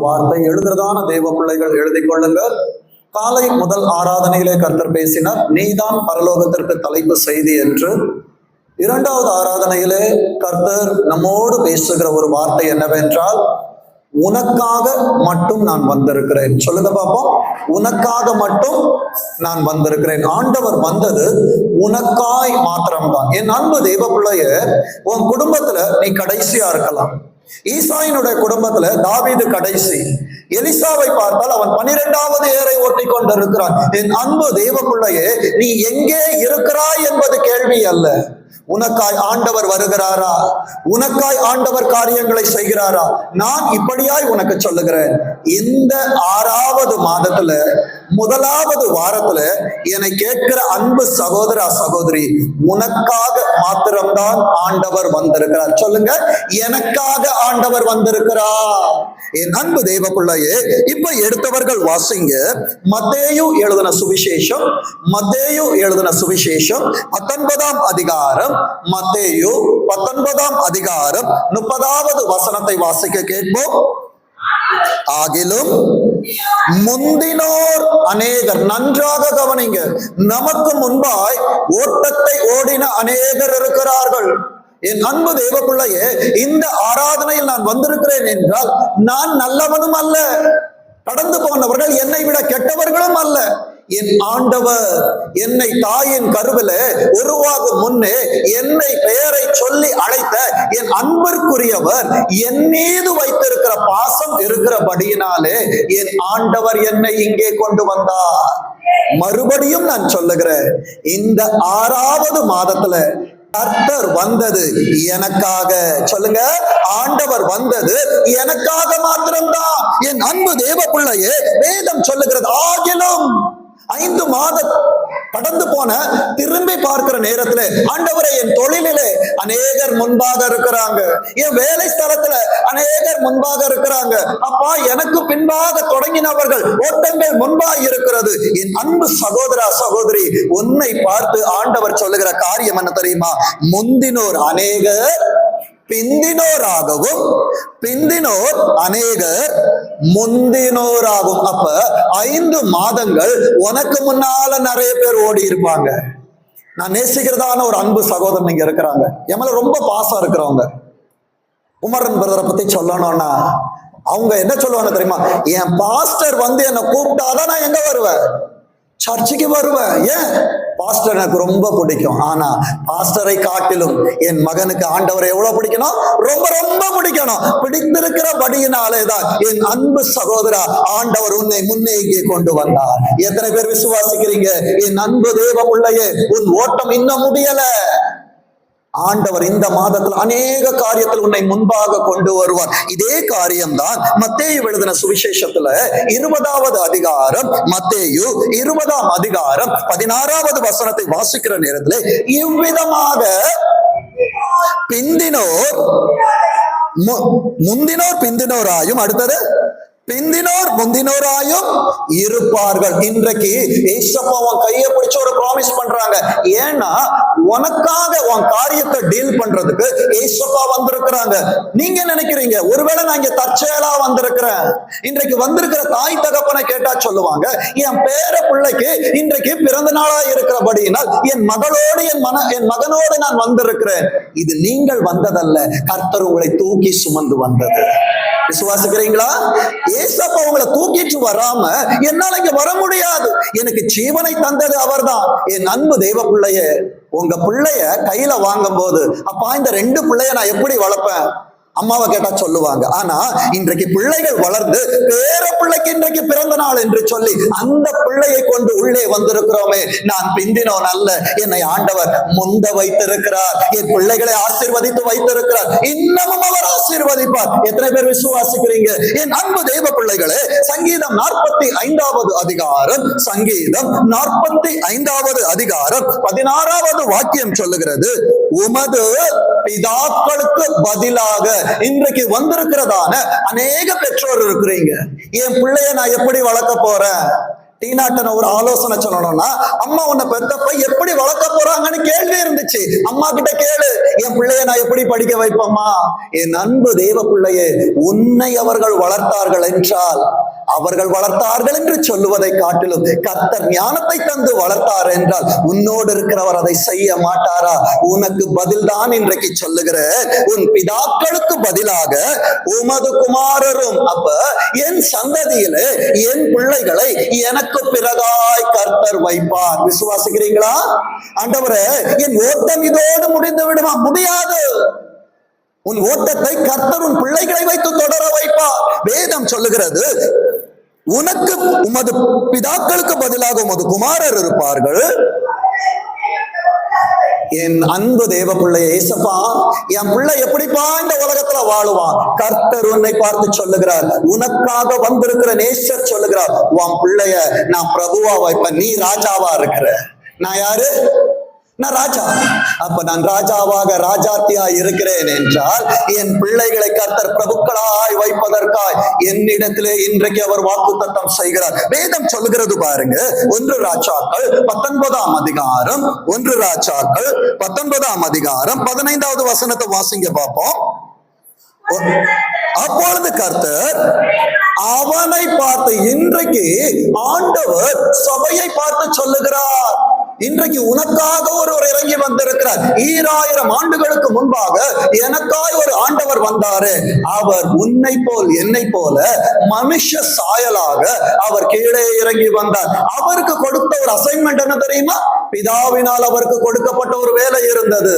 வார்த்தை. எழுதுறதான தெய்வ பிள்ளைகள் எழுதி கொள்ளுங்கள். காலை முதல் ஆராதனையிலே கர்த்தர் பேசினார், நீதான் பரலோகத்திற்கு தலைப்பு செய்தி என்று. இரண்டாவது ஆராதனையிலே கர்த்தர் நம்மோடு பேசுகிற ஒரு வார்த்தை என்னவென்றால், உனக்காக மட்டும் நான் வந்திருக்கிறேன். சொல்லுங்க பாப்போம். உனக்காக மட்டும் நான் வந்திருக்கிறேன். ஆண்டவர் வந்தது உனக்காய் மாத்திரம்தான். என் அன்பு தெய்வ பிள்ளைய, உன் குடும்பத்துல நீ கடைசியா இருக்கலாம். ஈசாயினுடைய குடும்பத்துல தாவீது கடைசி. எலிசாவை பார்த்தால் அவன் 12வது ஏரை ஓட்டி கொண்டிருக்கிறான். என் அன்பு தெய்வ பிள்ளையே, நீ எங்கே இருக்கிறாய் என்பது கேள்வி அல்ல. உனக்காய் ஆண்டவர் வருகிறாரா? உனக்காய் ஆண்டவர் காரியங்களை செய்கிறாரா? நான் இப்படியாய் உனக்கு சொல்லுகிறேன், இந்த 6வது மாதத்துல 1வது வாரத்துல என்னை கேட்கிற அன்பு சகோதர சகோதரி, உனக்காக மாத்திரம்தான் ஆண்டவர் வந்திருக்கிறார். சொல்லுங்க, எனக்காக ஆண்டவர் வந்திருக்கிறார். என் அன்பு தெய்வ பிள்ளையே, இப்ப எடுத்தவர்கள் வாசிங்க. மத்தேயு எழுதின சுவிசேஷம், மத்தேயு எழுதின சுவிசேஷம் 19ஆம் அதிகாரம், மத்தேயு 19ஆம் அதிகாரம் 30வது வசனத்தை வாசிக்க கேட்போம். ஆகிலும் முந்தினோர் அநேகர், நன்றாக கவனிங்க, நமக்கு முன்பாய் ஓட்டத்தை ஓடின அநேகர் இருக்கிறார்கள். என் அன்பு தெய்வ பிள்ளையே, இந்த ஆராதனையில் நான் வந்திருக்கிறேன் என்றால் நான் நல்லவனும் அல்ல, கடந்து போனவர்கள் என்னை விட கெட்டவர்களும் அல்ல. என் ஆண்டவர் என்னை தாயின் கருவில உருவாகும் முன்னே என்னை பெயரை சொல்லி அழைத்த என் அன்பிற்குரியவர் என் மீது வைத்திருக்கிற பாசம் இருக்கிறபடியினாலே என் ஆண்டவர் என்னை இங்கே கொண்டு வந்தார். மறுபடியும் நான் சொல்லுகிறேன், இந்த 6வது மாதத்துல கர்த்தர் வந்தது எனக்காக. சொல்லுங்க, ஆண்டவர் வந்தது எனக்காக மாத்திரம்தான். என் அன்பு தேவ பிள்ளையே, வேதம் சொல்லுகிறது, ஆகிலும் 5 மாதம் கடந்து போன திரும்பி பார்க்கிற நேரத்துல, ஆண்டவரை என் தொழிலிலே அநேகர் முன்பாக இருக்கிறாங்க, என் வேலை ஸ்தலத்துல அநேகர் முன்பாக இருக்கிறாங்க. அப்பா, எனக்கு பின்பாக தொடங்கினவர்கள் ஓட்டங்கள் முன்பாக இருக்கிறது. என் அன்பு சகோதரா சகோதரி, உன்னை பார்த்து ஆண்டவர் சொல்லுகிற காரியம் என்ன தெரியுமா? முந்தினோர் அநேகர், பிந்தினோராகவும், பிந்தினோர் அநேகர், முந்தினோராகும். அப்ப 5 மாதங்கள் உனக்கு முன்னால நிறைய பேர் ஓடி இருப்பாங்க. நான் நேசிக்கிறதான ஒரு அன்பு சகோதரன் இங்க இருக்கிறாங்க, எம்மல ரொம்ப பாசம் இருக்கிறவங்க. குமரன் பிரதரை பத்தி சொல்லணும்னா அவங்க என்ன சொல்லுவாங்க தெரியுமா? என் பாஸ்டர் வந்து என்னை கூப்பிட்டாதான் நான் எங்க வருவேன்? சர்ச்சுக்கு வருவேன். ஏன்? பாஸ்டர் எனக்கு ரொம்ப பிடிக்கும். ஆனா பாஸ்டரை காட்டிலும் என் மகனுக்கு ஆண்டவரை எவ்வளவு பிடிக்கணும்? ரொம்ப ரொம்ப பிடிக்கணும். பிடித்திருக்கிறபடியினாலேதான் என் அன்பு சகோதரா, ஆண்டவர் உன்னை முன்னே இங்கே கொண்டு வந்தார். எத்தனை பேர் விசுவாசிக்கிறீங்க? என் அன்பு தேவ பிள்ளையே, உன் ஓட்டம் இன்னும் முடியல. ஆண்டவர் இந்த மாதத்தில் அநேக காரியத்தில் உன்னை முன்பாக கொண்டு வருவார். இதே காரியம்தான் மத்தேயு எழுதின சுவிசேஷத்துல 20வது அதிகாரம், மத்தேயு 20ஆம் அதிகாரம் 16வது வசனத்தை வாசிக்கிற நேரத்தில் இவ்விதமாக பிந்தினோர் முந்தினோர் பிந்தினோராயும், அடுத்தது பிந்தினோர் முந்தினோராயும் இருப்பார்கள். இன்றைக்கு ஏசப்பா உன் கையை பிடிச்சு ஒரு ப்ராமிஸ் பண்றாங்க. ஏன்னா உனக்காக உன் காரியத்தை டீல் பண்றதுக்கு ஏசப்பா வந்திருக்கிறாங்க. நீங்க நினைக்கிறீங்க ஒருவேளை நான் இங்க தற்செயலா வந்திருக்கிறேன். இன்றைக்கு வந்திருக்கிற தாய் தகப்பனை கேட்டா சொல்லுவாங்க, என் பேர பிள்ளைக்கு இன்றைக்கு பிறந்த நாளா இருக்கிறபடியினால் என் மகளோடு என் மகனோடு நான் வந்திருக்கிறேன். இது நீங்கள் வந்ததல்ல, கர்த்தர் உங்களை தூக்கி சுமந்து வந்தது. விசுவாசிக்கிறீங்களா? ஏசப்பா உங்களை தூக்கிட்டு வராம என்னால இங்க வர முடியாது. எனக்கு ஜீவனை தந்தது அவர்தான். என் அன்பு தெய்வ பிள்ளைய, உங்க பிள்ளைய கையில வாங்கும் போது, அப்பா இந்த 2 பிள்ளைய நான் எப்படி வளர்ப்பேன்? அம்மாவை கேட்டா சொல்லுவாங்க. ஆனா இன்றைக்கு பிள்ளைகள் வளர்ந்து பேர பிள்ளைக்கு இன்றைக்கு பிறந்த நாள் என்று சொல்லி அந்த பிள்ளையை கொண்டு உள்ளே வந்திருக்கிறோமே. நான் பிந்தினோன் அல்ல, என்னை ஆண்டவர் முந்த வைத்திருக்கிறார். என் பிள்ளைகளை ஆசீர்வதித்து வைத்திருக்கிறார். இன்னமும் அவர் ஆசீர்வதிப்பார். எத்தனை பேர் விசுவாசிக்கிறீங்க? என் அன்பு தெய்வ பிள்ளைகளே, சங்கீதம் 45வது அதிகாரம், சங்கீதம் 45வது அதிகாரம் 16வது வாக்கியம் சொல்லுகிறது, உமது பிதாக்களுக்கு பதிலாக இன்றைக்கு வந்திருக்கிறதான அநேக பெற்றோர் இருக்கிறீங்க. என் பிள்ளைய நான் எப்படி வளர்க்க போறேன்? டீனாட்டன ஒரு ஆலோசனை சொல்லணும்னா, அம்மா உன்னை பெத்தப்ப எப்படி வளர்க்க போறாங்கன்னு கேள்வி இருந்துச்சு. அம்மா கிட்ட கேளு, என் பிள்ளைய நான் எப்படி படிக்க வைப்பம்மா? என் அன்பு தேவ பிள்ளையே, உன்னை அவர்கள் வளர்த்தார்கள் என்றால், அவர்கள் வளர்த்தார்கள் என்று சொல்லுவதை காட்டிலும் கர்த்தர் ஞானத்தை தந்து வளர்த்தார் என்றால் உன்னோடு இருக்கிறவர் அதை செய்ய மாட்டாரா? உனக்கு பதில்தான் இன்றைக்கு சொல்லுகிற, உன் பிதாக்களுக்கு பதிலாக உமது குமாரரும், அப்ப என் சந்ததியிலே என் பிள்ளைகளை எனக்கு பிறகாய் கர்த்தர் வைப்பார். விசுவாசிக்கிறீங்களா? ஆண்டவரே, என் ஓட்டம் இதோடு முடிந்து விடுமா? முடியாது. உன் ஓட்டத்தை கர்த்தர் உன் பிள்ளைகளை வைத்து தொடர வைப்பார். வேதம் சொல்லுகிறது, உனக்கு உமது பிதாக்களுக்கு பதிலாக உமது குமாரர் இருப்பார்கள். என் அன்பு தேவ பிள்ளைய ஏசப்பா, என் பிள்ளை எப்படிப்பா இந்த உலகத்துல வாழுவான்? கர்த்தர் உன்னை பார்த்து சொல்லுகிறார், உனக்காக வந்திருக்கிற நேசர் சொல்லுகிறார், உன் பிள்ளைய நான் பிரபுவா வைப்பேன், நீ ராஜாவா இருக்கிற. நான் யாரு? நான் ராஜா. அப்ப நான் ராஜாவாக ராஜாத்தியா இருக்கிறேன் என்றால் என் பிள்ளைகளை கர்த்தர் பிரபுக்களாய் வைப்பதற்காய் என்னிடத்திலே இன்றைக்கு அவர் வாக்குத்தத்தம் செய்கிறார். வேதம் சொல்லுகிறது பாருங்க, 1 ராஜாக்கள் 19ஆம் அதிகாரம், 1 ராஜாக்கள் 19ஆம் அதிகாரம் 15வது வசனத்தை வாசிங்க பார்ப்போம். அப்பொழுது கர்த்தர் அவனை பார்த்து, இன்றைக்கு ஆண்டவர் சபையை பார்த்து சொல்லுகிறார், இன்றைக்கு உனக்காக ஒருவர் இறங்கி வந்திருக்கிறார். 2000 ஆண்டுகளுக்கு முன்பாக எனக்காய் ஒரு ஆண்டவர் வந்தாரு. அவர் உன்னை போல் என்னை போல மனுஷ சாயலாக அவர் கீழே இறங்கி வந்தார். அவருக்கு கொடுத்த ஒரு அசைன்மெண்ட் என்ன தெரியுமா? பிதாவினால் அவருக்கு கொடுக்கப்பட்ட ஒரு வேலை இருந்தது.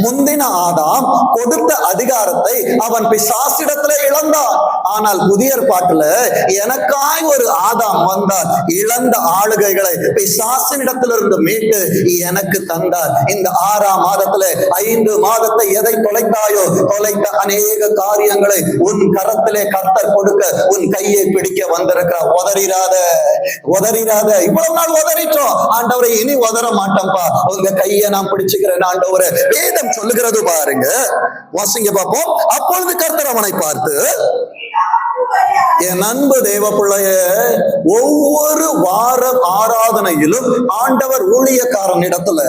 முந்தின ஆதாம் கொடுத்த அதிகாரத்தை அவன் பிசாசிடத்திலே இழந்தான். ஆனால் புதிய ஏற்பாட்டுல எனக்காய் ஒரு ஆதாம் வந்தார், இழந்த ஆளுகைகளை பிசாசினிடத்திலிருந்து மீட்டு எனக்கு தந்தார். இந்த 6ஆம் மாதத்துல 5 மாதத்தை எதை தொலைத்தாயோ, தொலைத்த அநேக காரியங்களை உன் கரத்திலே கர்த்தர் கொடுக்க உன் கையை பிடிக்க வந்திருக்கிறார். உதறிராத, உதறிராத. இவ்வளவு நாள் உதறிட்டோம் ஆண்டவரை, இனி உதற மாட்டோம்பா, உங்க கையை நான் பிடிச்சுக்கிறேன் ஆண்டவரே. வேதம் சொல்லுகிறது பாருங்க, வாசிங்க பார்ப்போம். அப்பொழுது கர்த்தர் அவனை பார்த்து, என் அன்பு தேவ பிள்ளைய, ஒவ்வொரு வாரம் ஆராதனையிலும் ஆண்டவர் ஊழியக்காரன் இடத்துல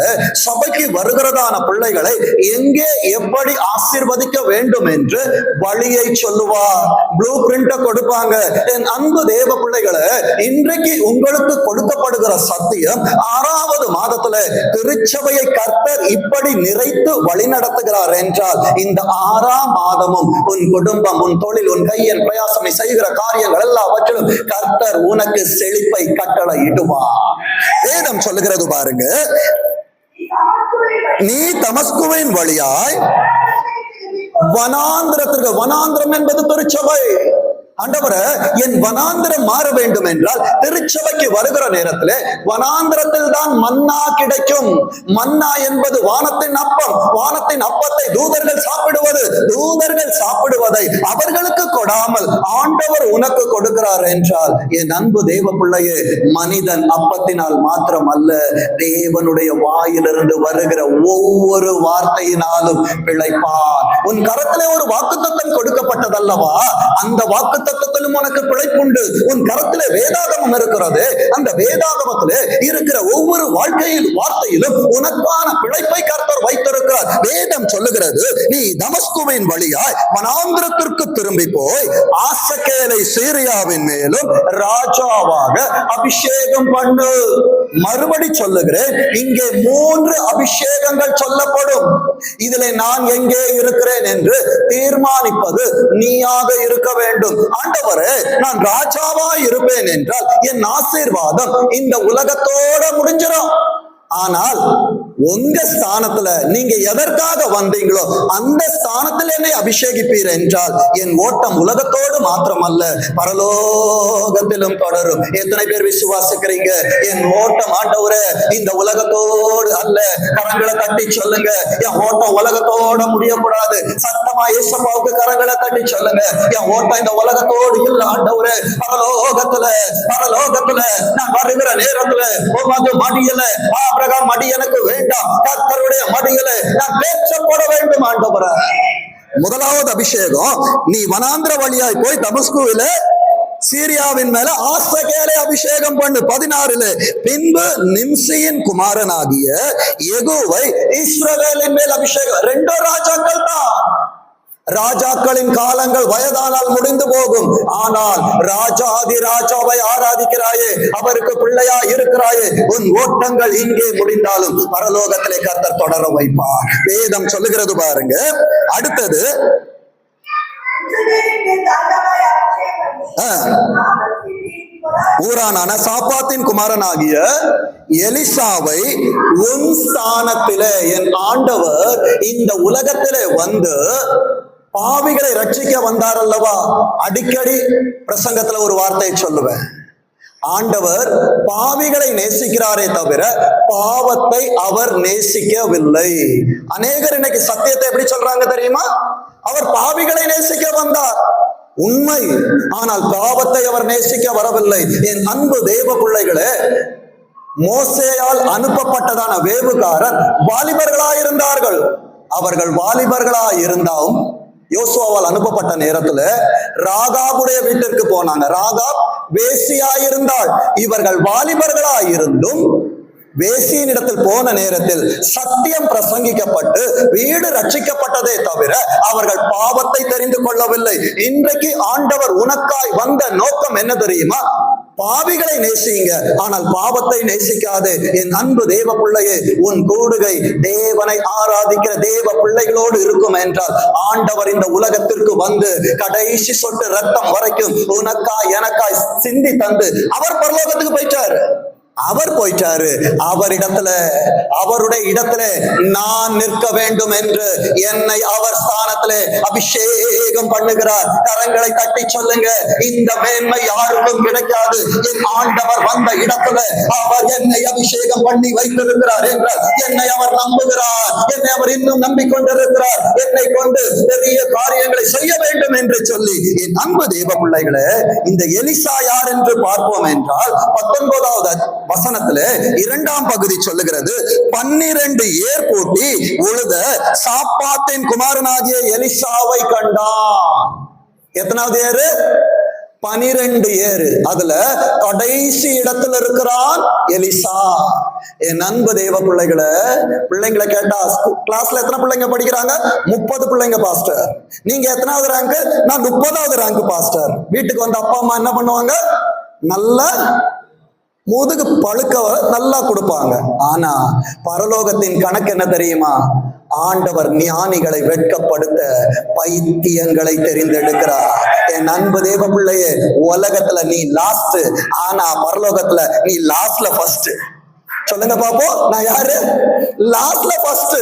சபைக்கு வருகிறதான பிள்ளைகளை எங்கே எப்படி ஆசீர்வதிக்க வேண்டும் என்று வழியை சொல்லுவார். ப்ளூ பிரிண்ட கொடுப்பாங்க. என் அன்பு தேவ பிள்ளைகளை, இன்றைக்கு உங்களுக்கு கொடுக்கப்படுகிற சத்தியம் 6வது மாதத்துல திருச்சபையை கர்த்தர் இப்படி நிறைத்து வழி நடத்துகிறார் என்றால், இந்த 6ஆம் மாதமும் உன் குடும்பம், உன் தொழில், உன் கையின் பிரயாசம், செய்கிற காரியங்கள் எல்லாவற்றிலும் கர்த்தர் உனக்கு செழிப்பை கட்டளை இடுவார். வேதம் சொல்லுகிறது பாருங்க, நீ தமஸ்குவின் வழியாய் வனாந்திரத்திற்கு, வனாந்திரம் என்பது திருச்சபை. ஆண்டவரே, என் வனாந்திரம் மாற வேண்டும் என்றால் திருச்சபைக்கு வருகிற நேரத்தில் வனாந்திரத்தில் தான் மன்னா கிடைக்கும். மன்னா என்பது வானத்தின் அப்பம். வானத்தின் அப்பத்தை தூதர்கள் சாப்பிடுவது, தூதர்கள் சாப்பிடுவதை அவர்களுக்கு கொடாமல் ஆண்டவர் உனக்கு கொடுக்கிறார் என்றால், என் அன்பு தேவ பிள்ளையே, மனிதன் அப்பத்தினால் மாத்திரம் அல்ல, தேவனுடைய வாயிலிருந்து வருகிற ஒவ்வொரு வார்த்தையினாலும் பிழைப்பான். உன் கரத்திலே ஒரு வாக்குத்தத்தம் கொடுக்கப்பட்டதல்லவா, அந்த வாக்குத்தத்தத்திலும் உனக்கு பிழைப்புண்டு. உன் கரத்திலே வேதாகமம் இருக்கிறது. அந்த வேதாகமத்திலே இருக்கிற ஒவ்வொரு வார்த்தையிலும் உனக்கான பிழைப்பை கர்த்தர் வைத்திருக்கிறார். வேதம் சொல்லுகிறது, நீ தமஸ்குவின் வழியாய் வனாந்திரத்திற்கு திரும்பி போய் ஆசகேலை சீரியாவின் மேலும் ராஜாவாக அபிஷேகம் பண்ணு. மறுபடி சொல்லுகிறேன், இங்கே 3 அபிஷேகங்கள் சொல்லப்படும். இதிலே நான் எங்கே இருக்கிறேன் என்று தீர்மானிப்பது நீயாக இருக்க வேண்டும். ஆண்டவரே, நான் ராஜாவா இருப்பேன் என்றால் என் ஆசீர்வாதம் இந்த உலகத்தோட முடிஞ்சிடும். ஆனால் உங்க ஸ்தானத்துல நீங்க எதற்காக வந்தீங்களோ அந்த ஸ்தானத்தில் என்னை அபிஷேகிப்பீர் என்றால் என் ஓட்டம் உலகத்தோடு மாத்திரமல்ல, பரலோகத்திலும் தொடரும். எத்தனை பேர் விசுவாசிக்கிறீங்க? என் ஓட்டம் ஆண்டவரே இந்த உலகத்தோடு அல்ல. கரங்களை தட்டி சொல்லுங்க, என் ஓட்டம் உலகத்தோட முடியக்கூடாது. சத்தமா இயேசுவுக்கு கரங்களை தட்டி சொல்லுங்க, என் ஓட்டம் இந்த உலகத்தோடு இல்ல ஆண்டவரே, பரலோகத்துல, பரலோகத்துல நான் வருகிற நேரத்துல உமது மடியில ஆபிரகாம் மடி எனக்கு வேண்டாம், கர்த்தருடைய மடியிலே நான் பேச்சப்பட வேண்டும் ஆண்டவரே. முதலாவது அபிஷேகம், நீ வனாந்திர வழியாய் போய் தமஸ்குவிலே சீரியாவின் மேல ஆசகேலை அபிஷேகம் பண்ணு. 16 பின்பு நிம்சியின் குமாரனாகிய யெகூவை இஸ்ரவேலின் மேல் அபிஷேகம். 2 ராஜாக்கள் தான். ராஜாக்களின் காலங்கள் வயதானால் முடிந்து போகும். ஆனால் ராஜாதி ராஜாவை ஆராதிக்கிறாயே, அவருக்கு பிள்ளையா இருக்கிறாயே, உன் ஓட்டங்கள் இங்கே முடிந்தாலும் பரலோகத்திலே கர்த்தர் தொடர வைப்பார். வேதம் சொல்லுகிறது பாருங்க. அடுத்தது ஊரானான சாப்பாத்தின் குமாரனாகிய எலிசாவை உன் ஸ்தானத்திலே என் ஆண்டவர் இந்த உலகத்திலே வந்து பாவிகளை ரட்சிக்க வந்தார் அல்லவா. அடிக்கடி பிரசங்கத்துல ஒரு வார்த்தையை சொல்லுவேன். ஆண்டவர் பாவிகளை நேசிக்கிறாரே தவிர பாவத்தை அவர் நேசிக்கவில்லை. அநேகர் இன்னைக்கு சத்தியத்தை எப்படி சொல்றாங்க தெரியுமா? அவர் பாவிகளை நேசிக்க வந்தார், உண்மை. ஆனால் பாவத்தை அவர் நேசிக்க வரவில்லை. என் அன்பு தேவ பிள்ளைகளே, மோசேயால் அனுப்பப்பட்டதான வேவுகாரர் வாலிபர்களாயிருந்தார்கள். அவர்கள் வாலிபர்களாயிருந்தாலும் யோசுவாவால் அனுப்பப்பட்ட நேரத்துல ராகாபுடைய வீட்டிற்கு போனாங்க. ராகாப் வேசியாயிருந்தாள். இவர்கள் வாலிபர்களாயிருந்தும் வேசியின் இடத்தில் போன நேரத்தில் சத்தியம் பிரசங்கிக்கப்பட்டு வீடு ரட்சிக்கப்பட்டதே தவிர அவர்கள் பாவத்தை தெரிந்து கொள்ளவில்லை. இன்றைக்கு ஆண்டவர் உனக்காய் வந்த நோக்கம் என்ன தெரியுமா? பாவிகளை நேசிங்க, ஆனால் பாவத்தை நேசிக்காதே. என் அன்பு தேவ பிள்ளையே, உன் கூடுகை தேவனை ஆராதிக்கிற தேவ பிள்ளைகளோடு இருக்கும் என்றால் ஆண்டவர் இந்த உலகத்திற்கு வந்து கடைசி சொட்டு ரத்தம் வரைக்கும் உனக்காய் எனக்காய் சிந்தி தந்து அவர் பரலோகத்துக்கு போயிட்டாரு. அவருடைய இடத்துல நான் நிற்க வேண்டும் என்று என்னை அவர் ஸ்தானத்திலே அபிஷேகம் பண்ணுகிறார். கரங்களை தட்டி சொல்லுங்க, இந்த மேன்மை யாருக்கும் கிடைக்காது. என் ஆண்டவர் வந்த இடத்துல அவர் என்னை அபிஷேகம் பண்ணி வைத்திருக்கிறார் என்றால் என்னை அவர் நம்புகிறார், என்னை அவர் இன்னும் நம்பிக்கொண்டிருக்கிறார். என்னை கொண்டு பெரிய காரியங்களை செய்ய வேண்டும் என்று சொல்லி என் அன்பு தேவ பிள்ளைகளே, இந்த எலிசா யார் என்று பார்ப்போம் என்றால் 19வது வசனத்துல 2ஆம் பகுதி சொல்லுகிறது. 12 ஏர் பூட்டி உழுத சாப்பாத்தின் குமாரனாகிய எலிசாவை கண்டான். எத்தனாவது ஏறு? 12 ஏறு. அதுல கடைசி இடத்துல இருக்கிறான் எலிசா. என் அன்பு தேவ பிள்ளைங்களை கேட்டா கிளாஸ்ல எத்தனை பிள்ளைங்க படிக்கிறாங்க? 30 பிள்ளைங்க பாஸ்டர். நீங்க எத்தனாவது ரேங்க்? நான் 30வது ரேங்க் பாஸ்டர். வீட்டுக்கு வந்து அப்பா அம்மா என்ன பண்ணுவாங்க? நல்ல முதுகு பழுக்க நல்லா கொடுப்பாங்க. ஆனா பரலோகத்தின் கணக்கு என்ன தெரியுமா? ஆண்டவர் ஞானிகளை வெட்கப்படுத்த பைத்தியங்களை தெரிந்தெடுக்கிறார். என் அன்பு தேவ பிள்ளையே, உலகத்துல நீ லாஸ்ட், ஆனா பரலோகத்துல நீ லாஸ்ட்ல ஃபர்ஸ்ட். சொல்லுங்க பாப்போம், நான் யாரு? லாஸ்ட்ல ஃபர்ஸ்ட்.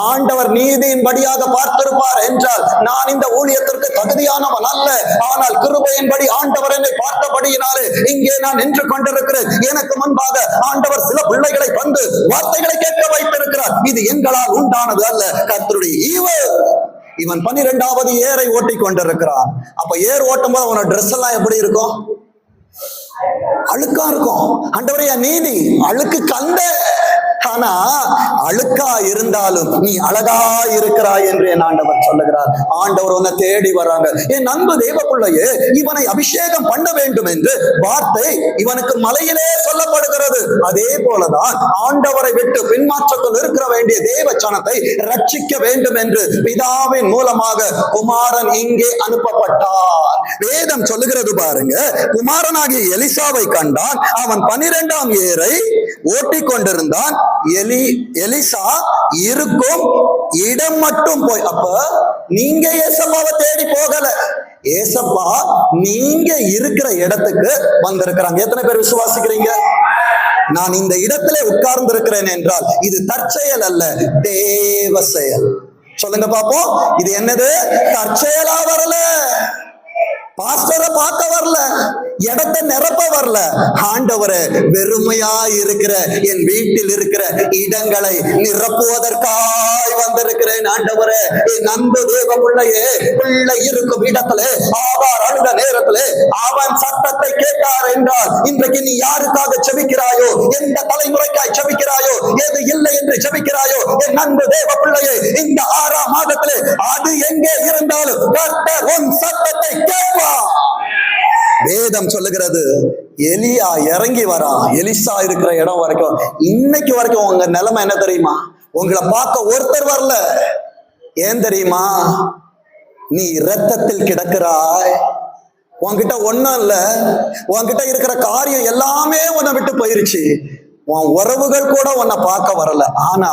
ஆண்டவர் நீதியின் படியாக பார்த்திருப்பார் என்றால் நான் இந்த ஊழியத்திற்கு தகுதியானவன் அல்ல. ஆனால் கிருபையின்படி ஆண்டவர் என்னை பார்த்தபடியினாலே இங்கே நான் நின்று கொண்டிருக்கிறேன். எனக்கு முன்பாக ஆண்டவர் சில பிள்ளைகளை வந்து வார்த்தைகளை கேட்க வைத்திருக்கிறார். இது எங்களால் உண்டானது அல்ல, கர்த்தருடைய ஈவு. இவன் 12வது ஏரை ஓட்டி கொண்டிருக்கிறான். அப்ப ஏர் ஓட்டும் போது அவனோட ட்ரெஸ் எல்லாம் எப்படி இருக்கும்? அழுக்கா இருக்கும். ஆண்டவரே, நீதி அழுக்கு கந்த, ஆனா அழுக்கா இருந்தாலும் நீ அழகா இருக்கிறாய் என்று என் ஆண்டவர் சொல்லுகிறார். ஆண்டவர் உன்னை தேடி வராங்க. என் அன்பு தேவ பிள்ளையே, இவனை அபிஷேகம் பண்ண வேண்டும் என்று வார்த்தை இவனுக்கு மலையிலே சொல்லப்படுகிறது. அதே போலதான் ஆண்டவரை விட்டு பின்மாற்றத்தில் இருக்கிற வேண்டிய தேவ சனத்தை ரட்சிக்க வேண்டும் என்று பிதாவின் மூலமாக குமாரன் இங்கே அனுப்பப்பட்டார். வேதம் சொல்லுகிறது பாருங்க. குமாரனாகிய எலிசாவை கண்டான். அவன் 12ஆம் ஏரை ஓட்டிக் கொண்டிருந்தான். எலிசா இருக்கும் இடம் மட்டும் போய், அப்ப நீங்க ஏசப்பாவை தேடி போகல, ஏசப்பா நீங்க இருக்கிற இடத்துக்கு வந்திருக்கிறாங்க. எத்தனை பேர் விசுவாசிக்கிறீங்க? நான் இந்த இடத்துல உட்கார்ந்து இருக்கிறேன் என்றால் இது தற்செயல் அல்ல, தேவ செயல். சொல்லுங்க பாப்போம், இது என்னது? தற்செயலா வரல, பாஸ்டரை பார்க்க வரல, இடத்தை நிரப்ப வரல. ஆண்டவரே, வெறுமையா இருக்கிற என் வீட்டில் இருக்கிற இடங்களை நிரப்புவதற்காய் வந்திருக்கிறேன். ஆண்டவரே, என் அன்பு தேவ பிள்ளையே, பிள்ளை இருக்கும் இடத்துல ஆவார் அழுத நேரத்துல அவன் சத்தத்தை கேட்டார் என்றால் இன்றைக்கு நீ யாருக்காக செபிக்கிறாயோ, எந்த தலைமுறைக்காய் செபிக்கிறாயோ, எது இல்லை என்று செபிக்கிறாயோ, என் அன்பு தேவ பிள்ளையே, இந்த 6ஆம் மாதத்திலே அது எங்கே இருந்தாலும் கர்த்தர் உன் சத்தத்தை கேட்பார். வேதம் சொல்லுகிறது எலியா இறங்கி வரான் எலிசா இருக்கிற இடம் வரைக்கும். இன்னைக்கு வரைக்கும் உங்க நிலைமை என்ன தெரியுமா? உங்களை பார்க்க ஒருத்தர் வரல. ஏன் தெரியுமா? நீ இரத்தத்தில் கிடக்கிறாய். உன்கிட்ட ஒண்ணும் இல்ல, உன்கிட்ட இருக்கிற காரியம் எல்லாமே உன்னை விட்டு போயிருச்சு. உன் உறவுகள் கூட உன்னை பார்க்க வரல. ஆனா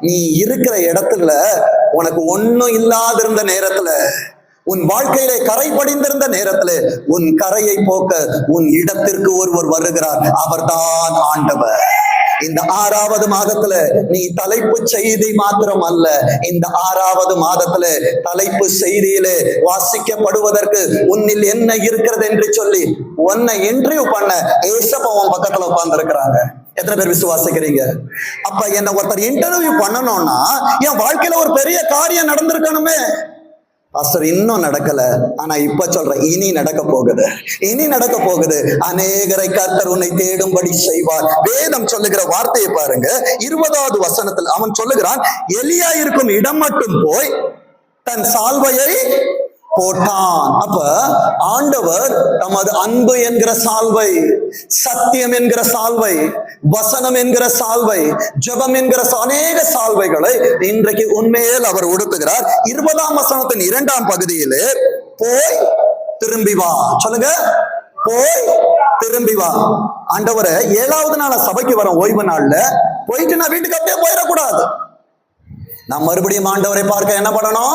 நீ இருக்கிற இடத்துல உனக்கு ஒண்ணும் இல்லாதிருந்த நேரத்துல, உன் வாழ்க்கையிலே கரை படிந்திருந்த நேரத்துல, உன் கரையை போக்க உன் இடத்திற்கு ஒருவர் வருகிறார். அவர்தான் ஆண்டவர். இந்த 6வது மாதத்துல நீ தலைப்பு செய்தி மாத்திரம் அல்ல, இந்த 6வது மாதத்துல தலைப்பு செய்தியிலே வாசிக்கப்படுவதற்கு உன்னில் என்ன இருக்கிறது என்று சொல்லி உன்னை இன்டர்வியூ பண்ண ஏசப்பா உன் பக்கத்துல உட்கார்ந்து இருக்கிறாங்க. எத்தனை பேர் விசுவாசிக்கிறீங்க? அப்ப என்ன ஒருத்தர் இன்டர்வியூ பண்ணணும்னா என் வாழ்க்கையில ஒரு பெரிய காரியம் நடந்திருக்கணுமே. பாஸ்டர் இன்னும் நடக்கல, ஆனா இப்ப சொல்ற இனி நடக்க போகுது, இனி நடக்க போகுது. அநேகரை கர்த்தர் உன்னை தேடும்படி செய்வார். வேதம் சொல்லுகிற வார்த்தையை பாருங்க. 20வது வசனத்தில் அவன் சொல்லுகிறான், எலியா இருக்கும் இடம் மட்டும் போய் தன் சால்வையை போட்டான். அப்ப ஆண்டவர் தமது அன்பு என்கிற சால்வை, சத்தியம் என்கிற சால்வை, வசனம் என்கிற சால்வை, ஜெபம் என்கிற அநேக சால்வைகளை இன்றைக்கு உண்மையில் அவர் உடுத்துகிறார். 20ஆம் வசனத்தின் 2ஆம் பகுதியிலே போய் திரும்பி வா. சொல்லுங்க, போய் திரும்பி வா. ஆண்டவரை 7வது நாள் சபைக்கு வர ஓய்வு நாள்ல போயிட்டு நான் வீட்டுக்கு அப்படியே போயிடக்கூடாது. நாம் மறுபடியும் ஆண்டவரை பார்க்க என்ன பண்ணணும்?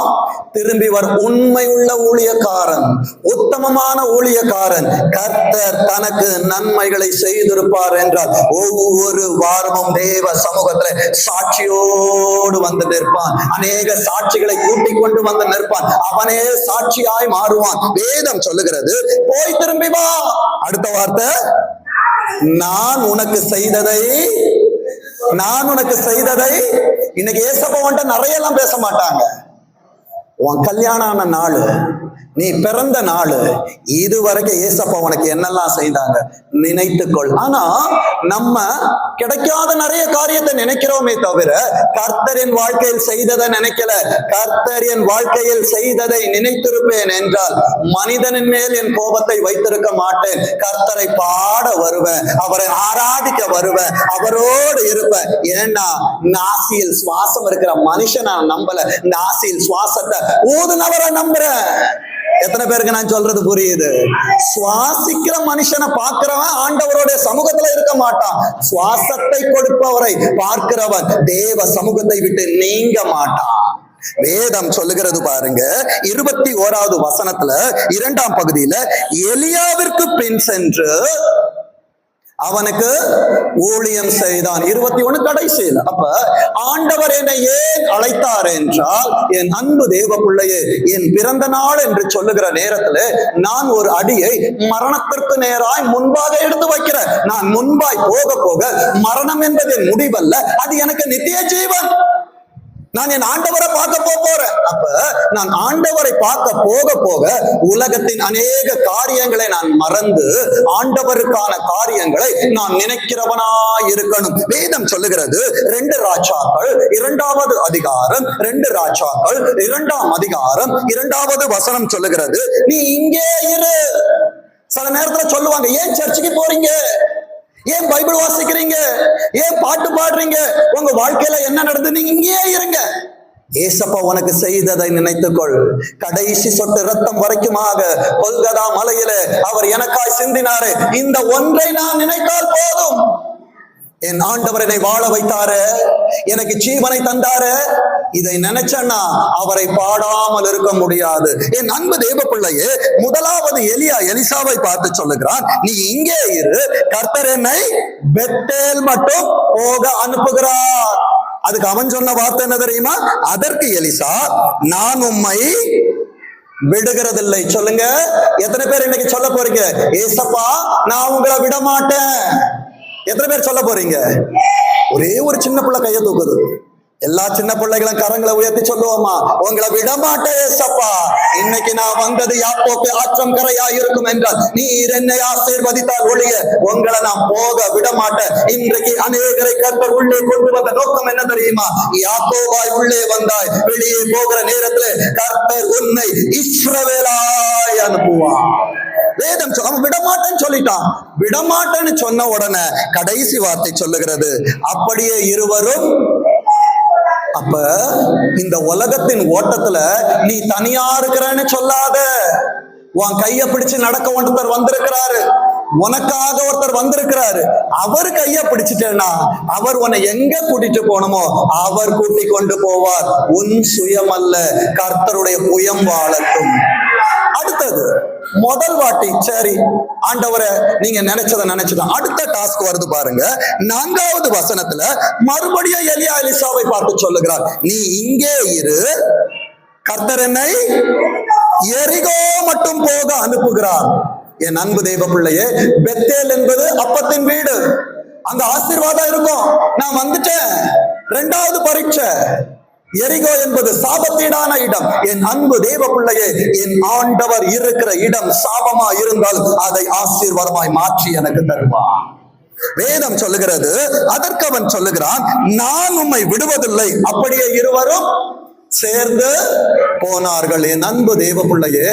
திரும்பி வர உண்மை உள்ள ஊழியக்காரன், உத்தமமான ஊழியக்காரன், கர்த்தர் தனக்கு நன்மைகளை செய்திருப்பார் என்றால் ஒவ்வொரு வாரமும் தேவ சமூகத்துல சாட்சியோடு வந்து நிற்பான். அநேக சாட்சிகளை கூட்டிக் கொண்டு வந்து நிற்பான். அவனே சாட்சியாய் மாறுவான். வேதம் சொல்லுகிறது, போய் திரும்பி வா. அடுத்த வார்த்தை, நான் உனக்கு செய்ததை, நான் உனக்கு செய்ததை. இன்னைக்கு ஏசப்பாவன்ட்ட நிறைய எல்லாம் பேச மாட்டாங்க. உன் கல்யாணம் ஆன நாள், நீ பிறந்த நாள், இதுவரைக்கும் ஏசப்பா உனக்கு என்னெல்லாம் செய்தாங்க நினைத்துக்கொள். ஆனா நம்ம கிடைக்காத நிறைய காரியத்தை நினைக்கிறோமே தவிர கர்த்தரின் வாழ்க்கையில் செய்ததை நினைக்கல. கர்த்தர் என் வாழ்க்கையில் செய்ததை நினைத்திருப்பேன் என்றால் மனிதனின் மேல் என் கோபத்தை வைத்திருக்க மாட்டேன். கர்த்தரை பாட வருவேன், அவரை ஆராதிக்க வருவேன், அவரோடு இருப்பேன். ஏன்னா நாசியில் சுவாசம் இருக்கிற மனுஷன் நான் நம்பல, நாசியில் சுவாசத்தை ஊதுனவரை நம்புறேன். எத்தனை பேருக்கு நான் சொல்றது புரியுது? சுவாசிக்கிற மனுஷனை பார்க்கிறவன் ஆண்டவருடைய சமூகத்துல இருக்க மாட்டான். சுவாசத்தை கொடுப்பவரை பார்க்கிறவன் தேவ சமூகத்தை விட்டு நீங்க மாட்டான். வேதம் சொல்லுகிறது பாருங்க, 21வது வசனத்துல 2ஆம் பகுதியில, எலியாவிற்கு பின் சென்று அவனுக்கு ஊழியம் செய்தான். 21 கடைசியில். அப்ப ஆண்டவர் என்னை ஏன் அழைத்தார் என்றால், என் அன்பு தேவ பிள்ளையே, என் பிறந்த நாள் என்று சொல்லுகிற நேரத்துல நான் ஒரு அடியை மரணத்திற்கு நேராய் முன்பாக எடுத்து வைக்கிறேன். நான் முன்பாய் போக போக மரணம் என்பது முடிவல்ல, அது எனக்கு நித்திய ஜீவன். நான் என் ஆண்டவரை பார்க்க போறேன். அப்ப நான் ஆண்டவரை பார்க்க போக போக உலகத்தின் அநேக காரியங்களை நான் மறந்து ஆண்டவருக்கான காரியங்களை நான் நினைக்கிறவனாய் இருக்கணும். வேதம் சொல்லுகிறது 2 ராஜாக்கள் 2வது அதிகாரம், 2 ராஜாக்கள் 2ஆம் அதிகாரம் 2வது வசனம் சொல்லுகிறது, நீ இங்கே இரு. சில நேரத்துல சொல்லுவாங்க, ஏன் சர்ச்சுக்கு போறீங்க, ஏன் பைபிள் வாசிக்கிறீங்க, ஏன் பாட்டு பாடுறீங்க, உங்க வாழ்க்கையில என்ன நடந்தது, நீங்க இங்கே இருங்க. ஏசப்பா உனக்கு செய்ததை நினைத்துக்கொள். கடைசி சொட்டு ரத்தம் வரைக்குமாக கொல்கதா மலையில அவர் எனக்காய் சிந்தினாரு. இந்த ஒன்றை நான் நினைத்தால் போதும். என் ஆண்டவர் என்னை வாழ வைத்தாரு, எனக்கு ஜீவனை தந்தாரு. இதை நினைச்சேன்னா அவரை பாடாமல் இருக்க முடியாது. என் அன்பு தேவ பிள்ளையே, முதலாவது எலிசாவை பார்த்து சொல்லுகிறான், நீ இங்கே இரு, கர்த்தர் என்னை பெத்தேல் மட்டும் போக அனுப்புகிறார். அதுக்கு அவன் சொன்ன வார்த்தை என்ன தெரியுமா? அதற்கு எலிசா, நான் உம்மை விடுகிறதில்லை. சொல்லுங்க, எத்தனை பேர் இன்னைக்கு சொல்ல போறீங்க, ஏசப்பா நான் உங்களை விட மாட்டேன்? எத்தனை பேர் சொல்ல போறீங்க? ஒரே ஒரு சின்ன பிள்ளை கையை தூக்குது. எல்லா சின்ன பிள்ளைகளும் கரங்களை உயர்த்தி சொல்லுவோமா, உங்களை விட மாட்டேன் ஏசப்பா. இன்னைக்கு நான் வந்தது யாக்கோபு ஆற்றம் கரையா இருக்கும் என்றால் நீர் என்னை ஆசீர்வதித்தால் ஒழிய உங்களை நான் போக விட மாட்டேன். இன்றைக்கு அநேகரை கர்த்தர் உள்ளே கொண்டு வந்த நோக்கம் என்ன தெரியுமா? யாக்கோபாய் உள்ளே வந்தாய், வெளியே போகிற நேரத்தில் கர்த்தர் உன்னை இஸ்ரவேலாய் அனுப்புவார். வேதம் அவன் விடமாட்டேன்னு சொல்லிட்டான். விடமாட்டேன்னு சொன்ன உடனே கடைசி வார்த்தை சொல்லுகிறது, அப்படியே இருவரும். அப்ப இந்த உலகத்தின் ஓட்டத்துல நீ தனியா இருக்கிறன்னு சொல்லாத. உன் கைய பிடிச்சு நடக்க ஒருத்தர் வந்திருக்கிறாரு, உனக்காக ஒருத்தர் வந்திருக்கிறாரு. அவர் கைய பிடிச்சிட்டேன்னா அவர் உன்னை எங்க கூட்டிட்டு போகணுமோ அவர் கூட்டி கொண்டு போவார். உன் சுயம் அல்ல, கர்த்தருடைய புயம் வாழட்டும். அடுத்தது முதல் வாட்டி சரி ஆண்டவரை நீங்க நினைச்சதான். அடுத்த டாஸ்க் வருது பாருங்க. 4வது வசனத்துல மறுபடியும் எலியா எலிசாவை பார்த்து சொல்லுகிறார், நீ இங்கே இரு, கர்த்தர் என்னை எரிகோ மட்டும் போக அனுப்புகிறார். என் அன்பு தெய்வ பிள்ளையே, பெத்தேல் என்பது அப்பத்தின் வீடு, அங்க ஆசீர்வாதம் இருக்கும். நான் வந்துட்டேன். 2வது பரீட்சை. எரிகோ என்பது சாபத்தீடான இடம். என் அன்பு தேவ பிள்ளையே, என் ஆண்டவர் இருக்கிற இடம் சாபமா இருந்தால் அதை ஆசீர்வாதமாய் மாற்றி எனக்கு தருவார். வேதம் சொல்லுகிறது, அதற்கு அவன் சொல்லுகிறான், நான் உம்மை விடுவதில்லை. அப்படியே இருவரும் சேர்ந்து போனார்கள். என் அன்பு தேவ பிள்ளையே,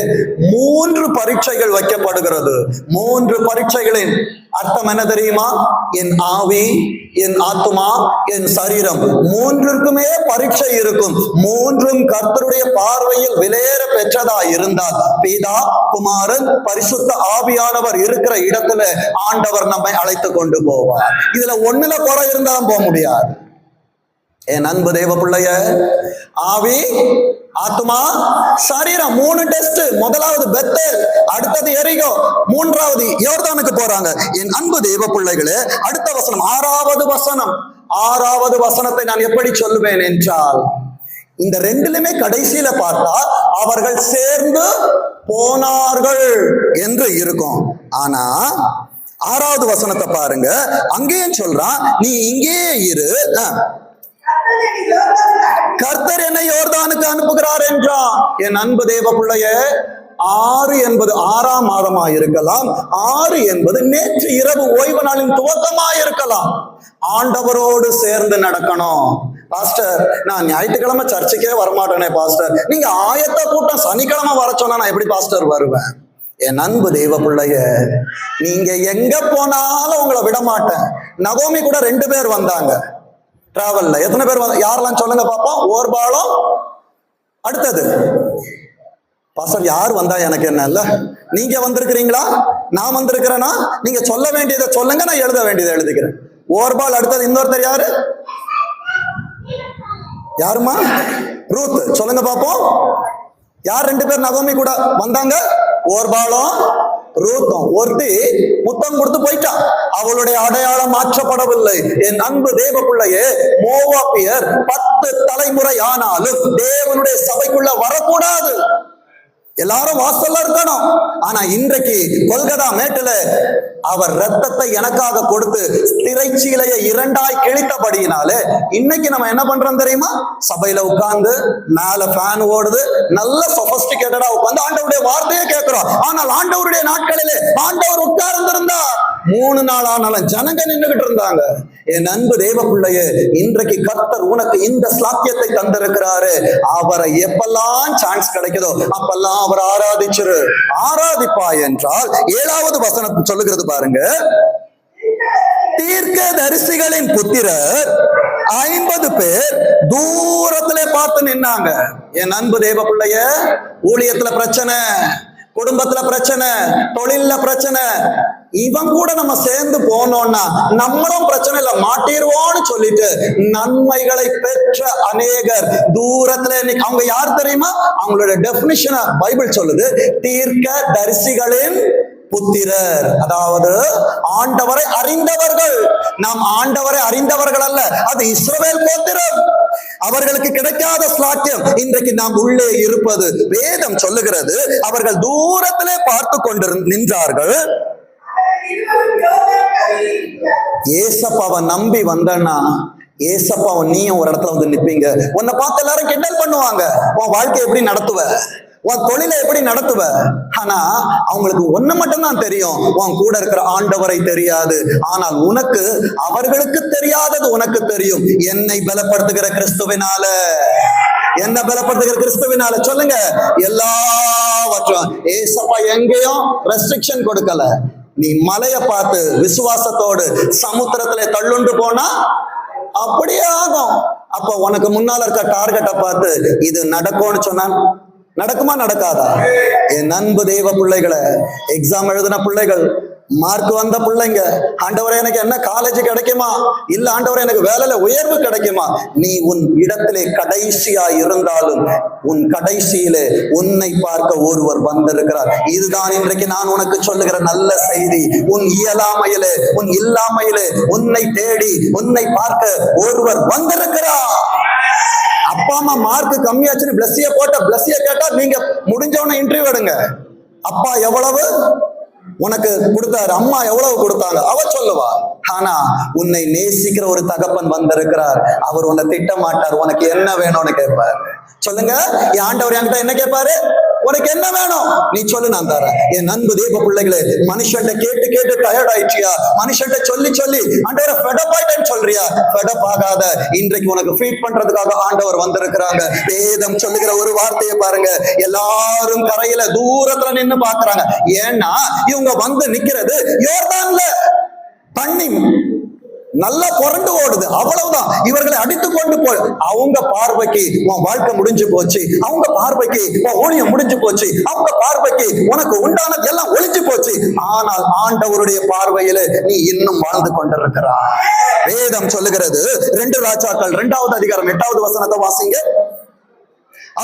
3 பரீட்சைகள் வைக்கப்படுகிறது. 3 பரீட்சைகளின் அர்த்தம் என்ன தெரியுமா? என் ஆவி, என் ஆத்துமா, என் சரீரம், 3க்குமே பரீட்சை இருக்கும். 3ம் கர்த்தருடைய பார்வையில் விலையேற பெற்றதா இருந்தால் பிதா, குமாரன், பரிசுத்த ஆவியானவர் இருக்கிற இடத்துல ஆண்டவர் நம்மை அழைத்து கொண்டு போவார். இதுல 1ல குறை இருந்தாலும் போக முடியாது. என் அன்பு தேவ பிள்ளைய, ஆவி, ஆத்மா, சரீரம், 3 டெஸ்ட். முதலாவது பெத்தேல், அடுத்தது எரிகோ, 3வது யோர்தானுக்கு போறாங்க. என் அன்பு தேவ பிள்ளைகளே, அடுத்த வசனம் 6வது வசனம். 6வது வசனத்தை நான் எப்படி சொல்லுவேன் என்றால், இந்த 2லுமே கடைசியில பார்த்தா அவர்கள் சேர்ந்து போனார்கள் என்று இருக்கும். ஆனா 6வது வசனத்தை பாருங்க, அங்கேயும் சொல்றான், நீ இங்கே இரு, கர்த்தர் என்னை யோர்தானுக்கு அனுப்புகிறார் என்றான். என் அன்பு தேவ பிள்ளைய, 6 என்பது 6ஆம் மாதமா இருக்கலாம். 6 என்பது நேற்று இரவு ஓய்வு நாளின் துவக்கமா இருக்கலாம். ஆண்டவரோடு சேர்ந்து நடக்கணும். பாஸ்டர், நான் ஞாயிற்றுக்கிழமை சர்ச்சுக்கே வரமாட்டேனே பாஸ்டர், நீங்க ஆயத்த கூட்டம் சனிக்கிழமை வர சொன்னா நான் எப்படி பாஸ்டர் வருவேன்? என் அன்பு தெய்வ பிள்ளைய, நீங்க எங்க போனாலும் உங்களை விட மாட்டேன். நகோமி கூட 2 பேர் வந்தாங்க டிராவல்ல. எத்தனை பேர் யாரெல்லாம் சொல்லுங்க பாப்போம். ஓர்பாலம், அடுத்தது பாஸ்டர் யார் வந்தா எனக்கு என்ன இல்ல, நீங்க வந்திருக்கிறீங்களா, நான் வந்திருக்கிறேன்னா நீங்க சொல்ல வேண்டியதை சொல்லுங்க, நான் எழுத வேண்டியதை எழுதிக்கிறேன். ஓர்பால், அடுத்தது இன்னொருத்தர் யாரு? யாருமா? ரூத். சொல்லுங்க பாப்போம், யார் 2 பேர் நகோமி கூட வந்தாங்க? ஓர்பாலும் ரூத்தும். ஒருத்தி முத்தம் கொடுத்து போயிட்டான், அவளுடைய அடையாளம் மாற்றப்படவில்லை. என் அன்பு தேவ பிள்ளையே, மோவாபியர் 10 தலைமுறை ஆனாலும் தேவனுடைய சபைக்குள்ள வரக்கூடாது. எல்லாரும் வாசல்ல இருக்கணும். ஆனா இன்றைக்கு கொல்கதா மேட்டுல அவர் ரத்தத்தை எனக்காக கொடுத்து திரைச்சீலையை 2ஆய் கிழித்தபடியினாலே இன்னைக்கு நம்ம என்ன பண்றோம் தெரியுமா? சபையில உட்கார்ந்து மேல ஃபேன் ஓடுது, நல்ல சொபஸ்டிகேட்டடா உட்கார்ந்து ஆண்டவருடைய வார்த்தையை கேட்கிறோம். ஆனால் ஆண்டவருடைய நாட்களிலே ஆண்டவர் உட்கார்ந்திருந்தா 3 நாள் ஆனாலும் ஜனங்க நின்றுகிட்டு இருந்தாங்க. என் அன்பு தேவ பிள்ளையே, இன்றைக்கு கர்த்தர் உனக்கு இந்த ஸ்லாக்கியத்தை தந்திருக்கிறாரு. அவரை எப்பெல்லாம் சான்ஸ் கிடைக்குதோ அப்பெல்லாம் அவர் ஆராதிச்சிரு. ஆராதிப்பா என்றால் 7வது வசனம் சொல்லுகிறது பாருங்க, தீர்க்க தரிசிகளின் புத்திரர் 50 பேர் தூரத்திலே பார்த்து நின்னாங்க. என் அன்பு தேவ பிள்ளைய, ஊழியத்துல பிரச்சனை, குடும்பத்துல பிரச்சனை, தொழில்ல பிரச்சனை, இவன் கூட நம்ம சேர்ந்து போனோம்னா நம்மளும் பிரச்சனையில மாட்டிடுவோம்னு சொல்லிட்டு நன்மைகளை பெற்ற அநேகர் தூரத்துல அவங்க யார் தெரியுமா? அவங்களோட டெபினிஷனை பைபிள் சொல்லுது, தீர்க்க தரிசிகளின் புத்திரர். அதாவது ஆண்டவரை அறிந்தவர்கள். நாம் ஆண்டவரை அறிந்தவர்கள் அல்ல, அது இஸ்ரவேல் கோத்திரம். அவர்களுக்கு கிடைக்காத ஸ்லாக்கியம் இன்றைக்கு நாம் உள்ளே இருப்பது. வேதம் சொல்லுகிறது, அவர்கள் தூரத்திலே பார்த்து கொண்டு நின்றார்கள். ஏசப்பாவை நம்பி வந்தனா, ஏசப்பாவை நீயும் ஒரு இடத்துல வந்து நிப்பீங்க. உன்னை பார்த்து எல்லாரும் கிண்டல் பண்ணுவாங்க. உன் வாழ்க்கை எப்படி நடத்துவ, உன் தொழிலை எப்படி நடத்துவ? ஆனா அவங்களுக்கு ஒண்ணு மட்டும்தான் தெரியும், உன் கூட இருக்கிற ஆண்டவரை தெரியாது. ஆனால் உனக்கு, அவர்களுக்கு தெரியாதது உனக்கு தெரியும். என்னை பலப்படுத்துகிற கிறிஸ்துவினால, என்ன பலப்படுத்துகிற கிறிஸ்துவினால சொல்லுங்க. எல்லாவற்றும் ஏசப்பா எங்கேயும் ரெஸ்ட்ரிக்ஷன் கொடுக்கல. நீ மலைய பார்த்து விசுவாசத்தோடு சமுத்திரத்துல தள்ளுண்டு போனா அப்படியே ஆகும். அப்ப உனக்கு முன்னால இருக்க டார்கெட்டை பார்த்து இது நடக்கும்னு சொன்னான். நடக்குமா நடக்காதா? என் அன்பு தெய்வ பிள்ளைகளை, எக்ஸாம் எழுதின பிள்ளைகள், மார்க் வந்த பிள்ளைங்க, ஆண்டவரே எனக்கு என்ன காலேஜ் கிடைக்குமா, இல்ல ஆண்டவரே எனக்கு வேலையில உயர்வு கிடைக்குமா, நீ உன் இடத்திலே கடைசியா இருந்தாலும் உன் கடைசியிலே உன்னை பார்க்க ஒருவர் வந்திருக்கிறார். இதுதான் இன்றைக்கு நான் உனக்கு சொல்லுகிற நல்ல செய்தி. உன் இயலாமையிலே, உன் இல்லாமையிலே உன்னை தேடி உன்னை பார்க்க ஒருவர் வந்திருக்கிறார். அப்பா அம்மா மார்க் கம்மியாச்சுன்னு பிளஸ்ஸிய போட்ட பிளஸ்ஸிய கேட்டா நீங்க முடிஞ்சவன இன்டர்வியூ எடுங்க. அப்பா எவ்வளவு உனக்கு கொடுத்தாரு, அம்மா எவ்வளவு கொடுத்தாங்க, அவ சொல்லுவா. ஆனா உன்னை நேசிக்கிற ஒரு தகப்பன் வந்திருக்கிறார். அவர் உன்னை திட்ட மாட்டார். உனக்கு என்ன வேணும்னு கேட்பார். சொல்லுங்க, என் ஆண்டவர் என்கிட்ட என்ன கேட்பாரு? உனக்கு என்ன வேணும் நீ சொல்லு, நான் தரேன். என் அன்பு தெய்வ பிள்ளைகளே, மனுஷன்ட்ட கேட்டு கேட்டு டயர்ட் ஆயிடுச்சியா? மனுஷன்ட்ட சொல்லி சொல்லி ஆண்டவரை ஃபெடப் ஆயிட்டேன்னு சொல்றியா? ஃபெடப் ஆகாத. இன்றைக்கு உனக்கு ஃபீட் பண்றதுக்காக ஆண்டவர் வந்திருக்கிறாங்க. வேதம் சொல்லுகிற ஒரு வார்த்தையை பாருங்க. எல்லாரும் கரையில தூரத்துல நின்னு பாக்குறாங்க. ஏன்னா இவங்க வந்து நிக்கிறது யோர்தான்ல. தண்ணி நல்லா புரண்டு ஓடுது, அவ்வளவுதான். இவர்களை அடித்து கொண்டு போய் அவங்க பார்வைக்கு உன் வாழ்க்கை முடிஞ்சு போச்சு, அவங்க பார்வைக்கு உன் ஊழியம் முடிஞ்சு போச்சு, அவங்க பார்வைக்கு உனக்கு உண்டானது எல்லாம் ஒளிஞ்சு போச்சு. ஆனால் ஆண்டவருடைய பார்வையில நீ இன்னும் வாழ்ந்து கொண்டிருக்கிறாய். வேதம் சொல்லுகிறது, 2 ராஜாக்கள் 2வது அதிகாரம் 8வது வசனத்தை வாசிங்க.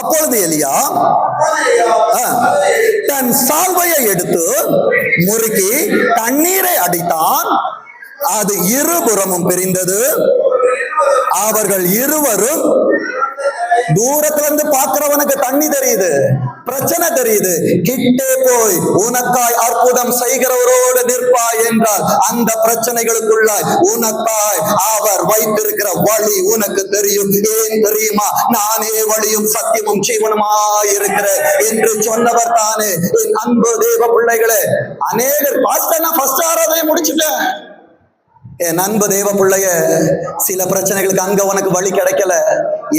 அப்பொழுது எலியா தன் சால்வையை எடுத்து முறுக்கி தண்ணீரை அடித்தான். அது இருபுறமும் பிரிந்தது. அவர்கள் இருவரும், தூரத்துல இருந்து பார்க்கிறவனுக்கு தண்ணி தெரியுது, பிரச்சனை தெரியுது. கிட்டே போய் உனக்காய் அற்புதம் செய்கிறவரோடு நிற்பாய் என்றால் அந்த பிரச்சனைகளுக்குள்ளாய் உனக்காய் அவர் வைத்திருக்கிற வழி உனக்கு தெரியும். ஏன் தெரியுமா? நானே வழியும் சத்தியமும் ஜீவனுமாய் இருக்கிறேன் என்று சொன்னவர் தானே. என் அன்பு தேவ பிள்ளைகளே, அநேகர் பாஸ்டர் நான் ஃபர்ஸ்ட் ஆராதனை முடிச்சுட்டேன். என் அன்பு தேவ பிள்ளைய, சில பிரச்சனைகளுக்கு அங்க உனக்கு வழி கிடைக்கல.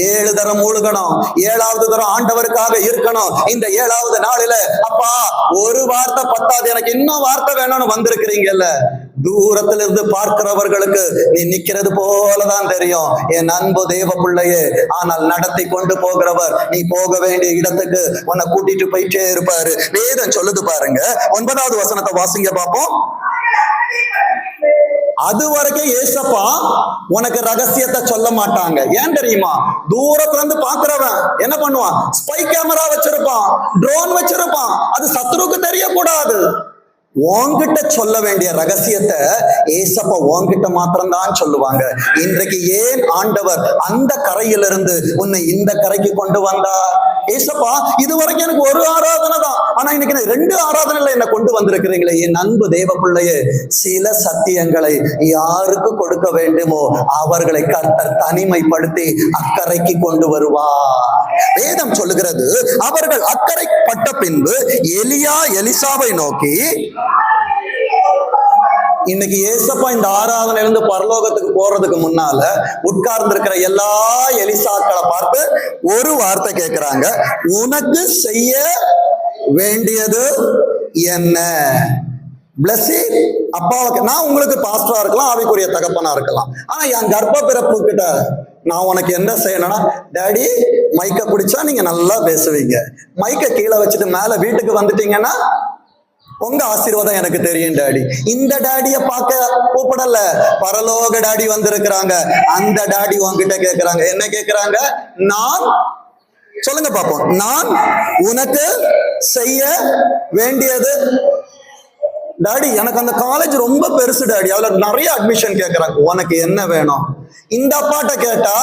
7 தரம் மூழ்கணும், 7வது தரம் ஆண்டவருக்காக இருக்கணும். இந்த 7வது நாளில அப்பா ஒரு வார்த்தை பத்தாது, எனக்கு இன்னும் வார்த்தை வேணும்னு வந்திருக்கிறீங்கல்ல. தூரத்துல இருந்து பார்க்கிறவர்களுக்கு நீ நிக்கிறது போலதான் தெரியும் என் அன்பு தேவ பிள்ளையே. ஆனால் நடத்தி கொண்டு போகிறவர் நீ போக வேண்டிய இடத்துக்கு உன்னை கூட்டிட்டு போயிட்டே இருப்பாரு. வேதம் சொல்லுது பாருங்க, 9வது வசனத்தை வாசிங்க பாப்போம். அது வரைக்கும் ஏசப்பா உனக்கு ரகசியத்தை சொல்ல மாட்டாங்க. ஏன் தெரியுமா? தூரத்துல இருந்து பாக்குறவன் என்ன பண்ணுவான்? ஸ்பை கேமரா வச்சிருப்பான், ட்ரோன் வச்சிருப்பான். அது சத்ருக்கு தெரியக்கூடாது. உன்கிட்ட சொல்ல வேண்டிய ரகசியத்தை ஏசப்பா உன்கிட்ட மாத்திரம்தான் சொல்லுவாங்க. இன்றைக்கு ஏன் ஆண்டவர் அந்த கரையிலிருந்து உன்னை இந்த கரைக்கு கொண்டு வந்தார்? ஏசப்பா இதுவரைக்கும் எனக்கு ஒரு ஆராதனை தான், ஆனா இன்னைக்கு 2 ஆராதனைல என்ன கொண்டு வந்திருக்கிறீங்களே. என் அன்பு தேவ பிள்ளையே, சில சத்தியங்களை யாருக்கு கொடுக்க வேண்டுமோ அவர்களை கர்த்தர் தனிமைப்படுத்தி அக்கறைக்கு கொண்டு வருவார். வேதம் சொல்லுகிறது, அவர்கள் அக்கறை பட்ட பின்பு எலியா எலிசாவை நோக்கி, இன்னைக்கு ஏசப்பா இந்த ஆராதனையில இருந்து பரலோகத்துக்கு போறதுக்கு முன்னால உட்கார்ந்து இருக்கிற எல்லா எலிசாக்களை பார்த்து ஒரு வார்த்தை கேட்கிறாங்க, உனக்கு செய்ய வேண்டியது என்ன? பிளஸி அப்பாவுக்கு, நான் உங்களுக்கு பாஸ்டரா இருக்கலாம், ஆவிக்குரிய தகப்பனா இருக்கலாம், ஆனா என் கர்ப்ப பிறப்பு கிட்ட நான் உனக்கு என்ன செய்யணும்னா, டாடி மைக்க பிடிச்சா நீங்க நல்லா பேசுவீங்க, மைக்க கீழே வச்சுட்டு மேல வீட்டுக்கு வந்துட்டீங்கன்னா உங்க ஆசீர்வாதம் எனக்கு தெரியும் டாடி. இந்த டாடிய பார்க்க கூப்பிடல, பரலோக டாடி வந்திருக்கிறாங்க. அந்த டாடி உன்கிட்ட கேட்கிறாங்க, என்ன கேட்கிறாங்க? நான், சொல்லுங்க பாப்போம், நான் உனக்கு செய்ய வேண்டியது. டாடி எனக்கு அந்த காலேஜ் ரொம்ப பெருசு டாடி, அதுல நிறைய அட்மிஷன் கேட்கிறாங்க, உனக்கு என்ன வேணும்? இந்த அப்பாட்ட கேட்டா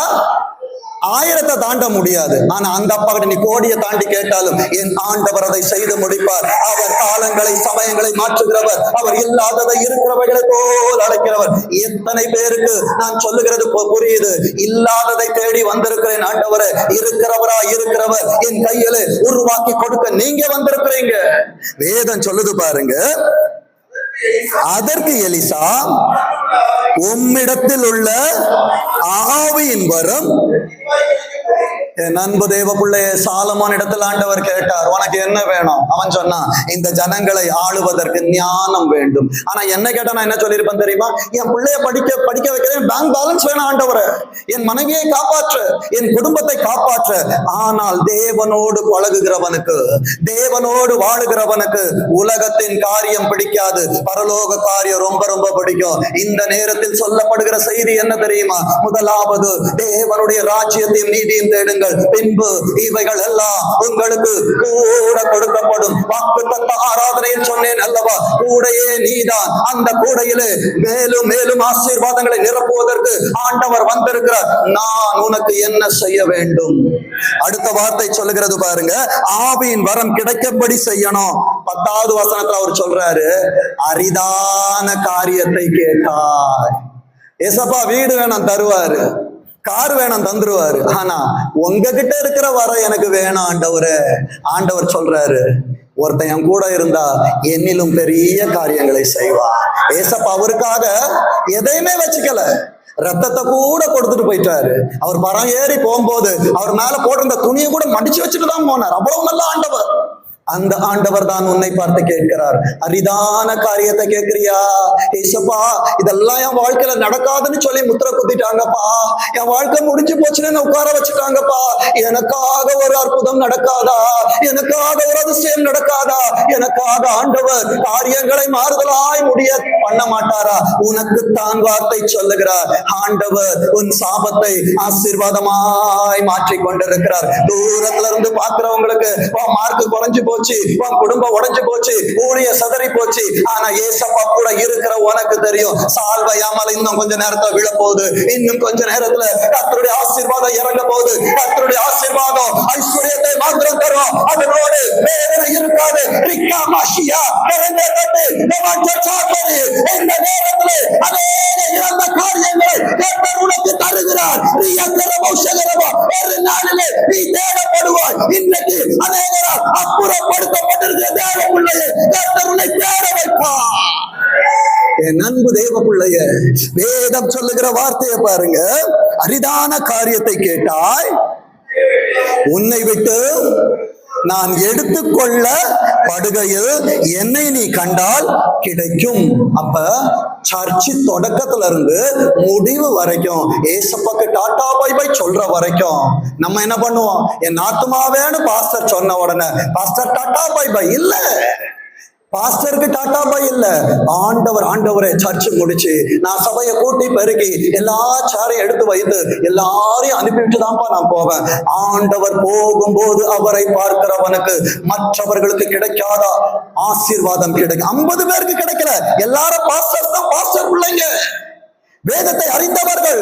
1000 தாண்ட முடியாது. ஆனா அந்த அப்பா கிட்ட நீ கோடியை தாண்டி கேட்டாலும் என் ஆண்டவர் அதை செய்து முடிப்பார். அவர் காலங்களை சமயங்களை மாற்றுகிறவர், அவர் இல்லாததை இருக்கிறவைகளை போல் அழைக்கிறவர். எத்தனை பேருக்கு நான் சொல்லுகிறது புரியுது? இல்லாததை தேடி வந்திருக்கிறேன் ஆண்டவரை, இருக்கிறவரா இருக்கிறவர் என் கையில உருவாக்கி கொடுக்க நீங்க வந்திருக்கிறீங்க. வேதம் சொல்லுது பாருங்க, அதற்கு எலிசா, உம்மிடத்தில் உள்ள ஆவியின் வரம் என் அன்பு தேவ பிள்ளைய சாலமோன் இடத்துல ஆண்டவர் கேட்டார், உனக்கு என்ன வேணும்? அவன் சொன்னான், இந்த ஜனங்களை ஆளுவதற்கு ஞானம் வேண்டும். ஆனா என்ன கேட்டா நான் என்ன சொல்லியிருப்பேன் தெரியுமா? என் பிள்ளைய படிக்க வைக்கிறேன், பேங்க் பேலன்ஸ் வேணும் ஆண்டவரே, என் மனைவியை காப்பாற்ற, என் குடும்பத்தை காப்பாற்ற. ஆனால் தேவனோடு பழகுகிறவனுக்கு, தேவனோடு வாழுகிறவனுக்கு உலகத்தின் காரியம் பிடிக்காது, பரலோக காரியம் ரொம்ப ரொம்ப பிடிக்கும். இந்த நேரத்தில் சொல்லப்படுகிற செய்தி என்ன தெரியுமா? முதலாவது தேவனுடைய ராஜ்யத்தையும் நீதியும் தேடுங்கள், பின்பு இவைகள் எல்லாம் உங்களுக்கு கூட கொடுக்கப்படும். வாக்குத்தத்த ஆராதனையில் சொன்னேன் அல்லவா, கூடையே நீதான். அந்த கூடையிலே மேலும் மேலும் ஆசீர்வாதங்களை நிரப்புவதற்கு ஆண்டவர் வந்திருக்கிறார். நான் உனக்கு என்ன செய்ய வேண்டும்? அடுத்த வார்த்தை சொல்லுகிறது பாருங்க, ஆவியின் வரம் கிடைக்கும்படி செய்யணும். 10வது வசனத்துல அவர் சொல்றாரு, அரிதான காரியத்தை கேட்டாய். ஏசப்பா வீடு வேணும் தருவாரு, கார் வேணும் தந்துருவாரு, ஆனா உங்ககிட்ட இருக்கிற வரம் எனக்கு வேணும் ஆண்டவரே. ஆண்டவர் சொல்றாரு, ஒருத்தன் என் கூட இருந்தா என்னிலும் பெரிய காரியங்களை செய்வார். ஏசப்பா அவருக்காக எதையுமே வச்சுக்கல, ரத்தத்தை கூட கொடுத்துட்டு போயிட்டாரு. அவர் மரம் ஏறி போகும்போது அவர் மேல போட்டிருந்த துணியை கூட மடிச்சு வச்சுட்டு தான் போனார். அவ்வளவு நல்ல ஆண்டவர். அந்த ஆண்டவர் தான் உன்னை பார்த்து கேட்கிறார், அரிதான காரியத்தை கேட்கிறியா? ஏசப்பா இதெல்லாம் என் வாழ்க்கையில நடக்காதுன்னு சொல்லி முத்திர குத்திட்டாங்கப்பா, என் வாழ்க்கை முடிஞ்சு போச்சுன்னு உட்கார வச்சுட்டாங்கப்பா, எனக்காக ஒரு அற்புதம் நடக்காதா? எனக்காக ஒரு அதிசயம் நடக்காதா? எனக்காக ஆண்டவர் காரியங்களை மாறுதலாய் முடிய பண்ண மாட்டாரா? உனக்கு தான் வார்த்தை சொல்லுகிறார். ஆண்டவர் உன் சாபத்தை ஆசீர்வாதமாய் மாற்றி கொண்டிருக்கிறார். தூரத்துல இருந்து பாக்குறவங்களுக்கு மார்க்கு குறைஞ்சு போச்சு, உன் குடும்பம் உடைஞ்சு போச்சு, ஊழிய சதறி போச்சு, ஆனா ஏசப்பா கூட இருக்கிற உனக்கு தெரியும், சால்வையாமல் இன்னும் கொஞ்ச நேரத்துல விழ போகுது, இன்னும் கொஞ்ச நேரத்துல கர்த்தருடைய ஆசீர்வாதம் இறங்க போகுது. கர்த்தருடைய ஆசீர்வாதம் ஐஸ்வர்யத்தை மாத்திரம் தரும், அதனோடு வேதனை இருக்காது. இந்த நேரத்தில் அநேக இறந்த காரியங்களை கர்த்தர் உனக்கு தருகிறார். ஒரு நாளிலே நீ தேடப்படுவாய். இன்னைக்கு அநேகரால் அப்புறப்படுத்தப்பட்டிருக்கிற தேவ பிள்ளையை கர்த்தர் உன்னை தேட வைப்பார். என் அன்பு தேவ பிள்ளைய, வேதம் சொல்லுகிற வார்த்தையை பாருங்க, அரிதான காரியத்தை கேட்டாய், உன்னை விட்டு நான் எடுத்துக்கொள்ள படுகையில் என்னை நீ கண்டால் கிடைக்கும். அப்ப சர்ச்சு தொடக்கத்துல இருந்து முடிவு வரைக்கும் ஏசப்பாக்கு டாடா பை பை சொல்ற வரைக்கும் நம்ம என்ன பண்ணுவோம்? என் ஆத்துமாவேன்னு பாஸ்டர் சொன்ன உடனே பாஸ்டர் டாடா பை பை இல்ல, பாஸ்டருக்கு டாடா பை இல்ல, ஆண்டவரே சர்ச்சு முடிச்சு நான் சபையை கூட்டி பெருக்கி எல்லா சாரையும் எடுத்து வைத்து எல்லாரையும் அனுப்பிவிட்டு தான்ப்பா நான் போவேன். ஆண்டவர் போகும்போது அவரை பார்க்கிறவனுக்கு மற்றவர்களுக்கு கிடைக்காத ஆசீர்வாதம் கிடைக்கும். 50 பேருக்கு கிடைக்கல, எல்லாரும் பாஸ்டர் தான், பாஸ்டர் பிள்ளைங்க, வேதத்தை அறிந்தவர்கள்.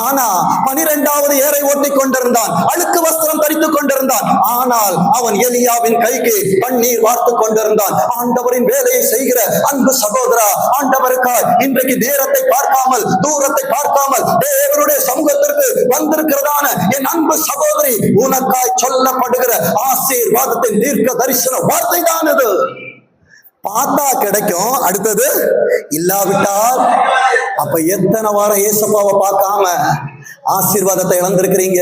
ஆனா 12வது ஏரை ஓட்டிக் கொண்டிருந்தான், அழுக்கு வஸ்திரம் தரித்துக் கொண்டிருந்தான். ஆனால் அவன் எலியாவின் கைக்கு பன்னீர் வார்த்து கொண்டிருந்தான். ஆண்டவரின் வேலையை செய்கிற அன்பு சகோதரா, ஆண்டவருக்காய் இன்றைக்கு நேரத்தை பார்க்காமல், தூரத்தை பார்க்காமல் தேவனுடைய சமூகத்திற்கு வந்திருக்கிறதான என் அன்பு சகோதரி, உனக்காய் சொல்லப்படுகிற ஆசீர்வாதத்தின் தீர்க்க தரிசன வார்த்தை தான் இது. பார்த்தா கிடைக்கும், அடுத்தது இல்லாவிட்டால். அப்ப எத்தனை வாரம் ஏசப்பாவை பார்க்காம ஆசீர்வாதத்தை இழந்திருக்கிறீங்க,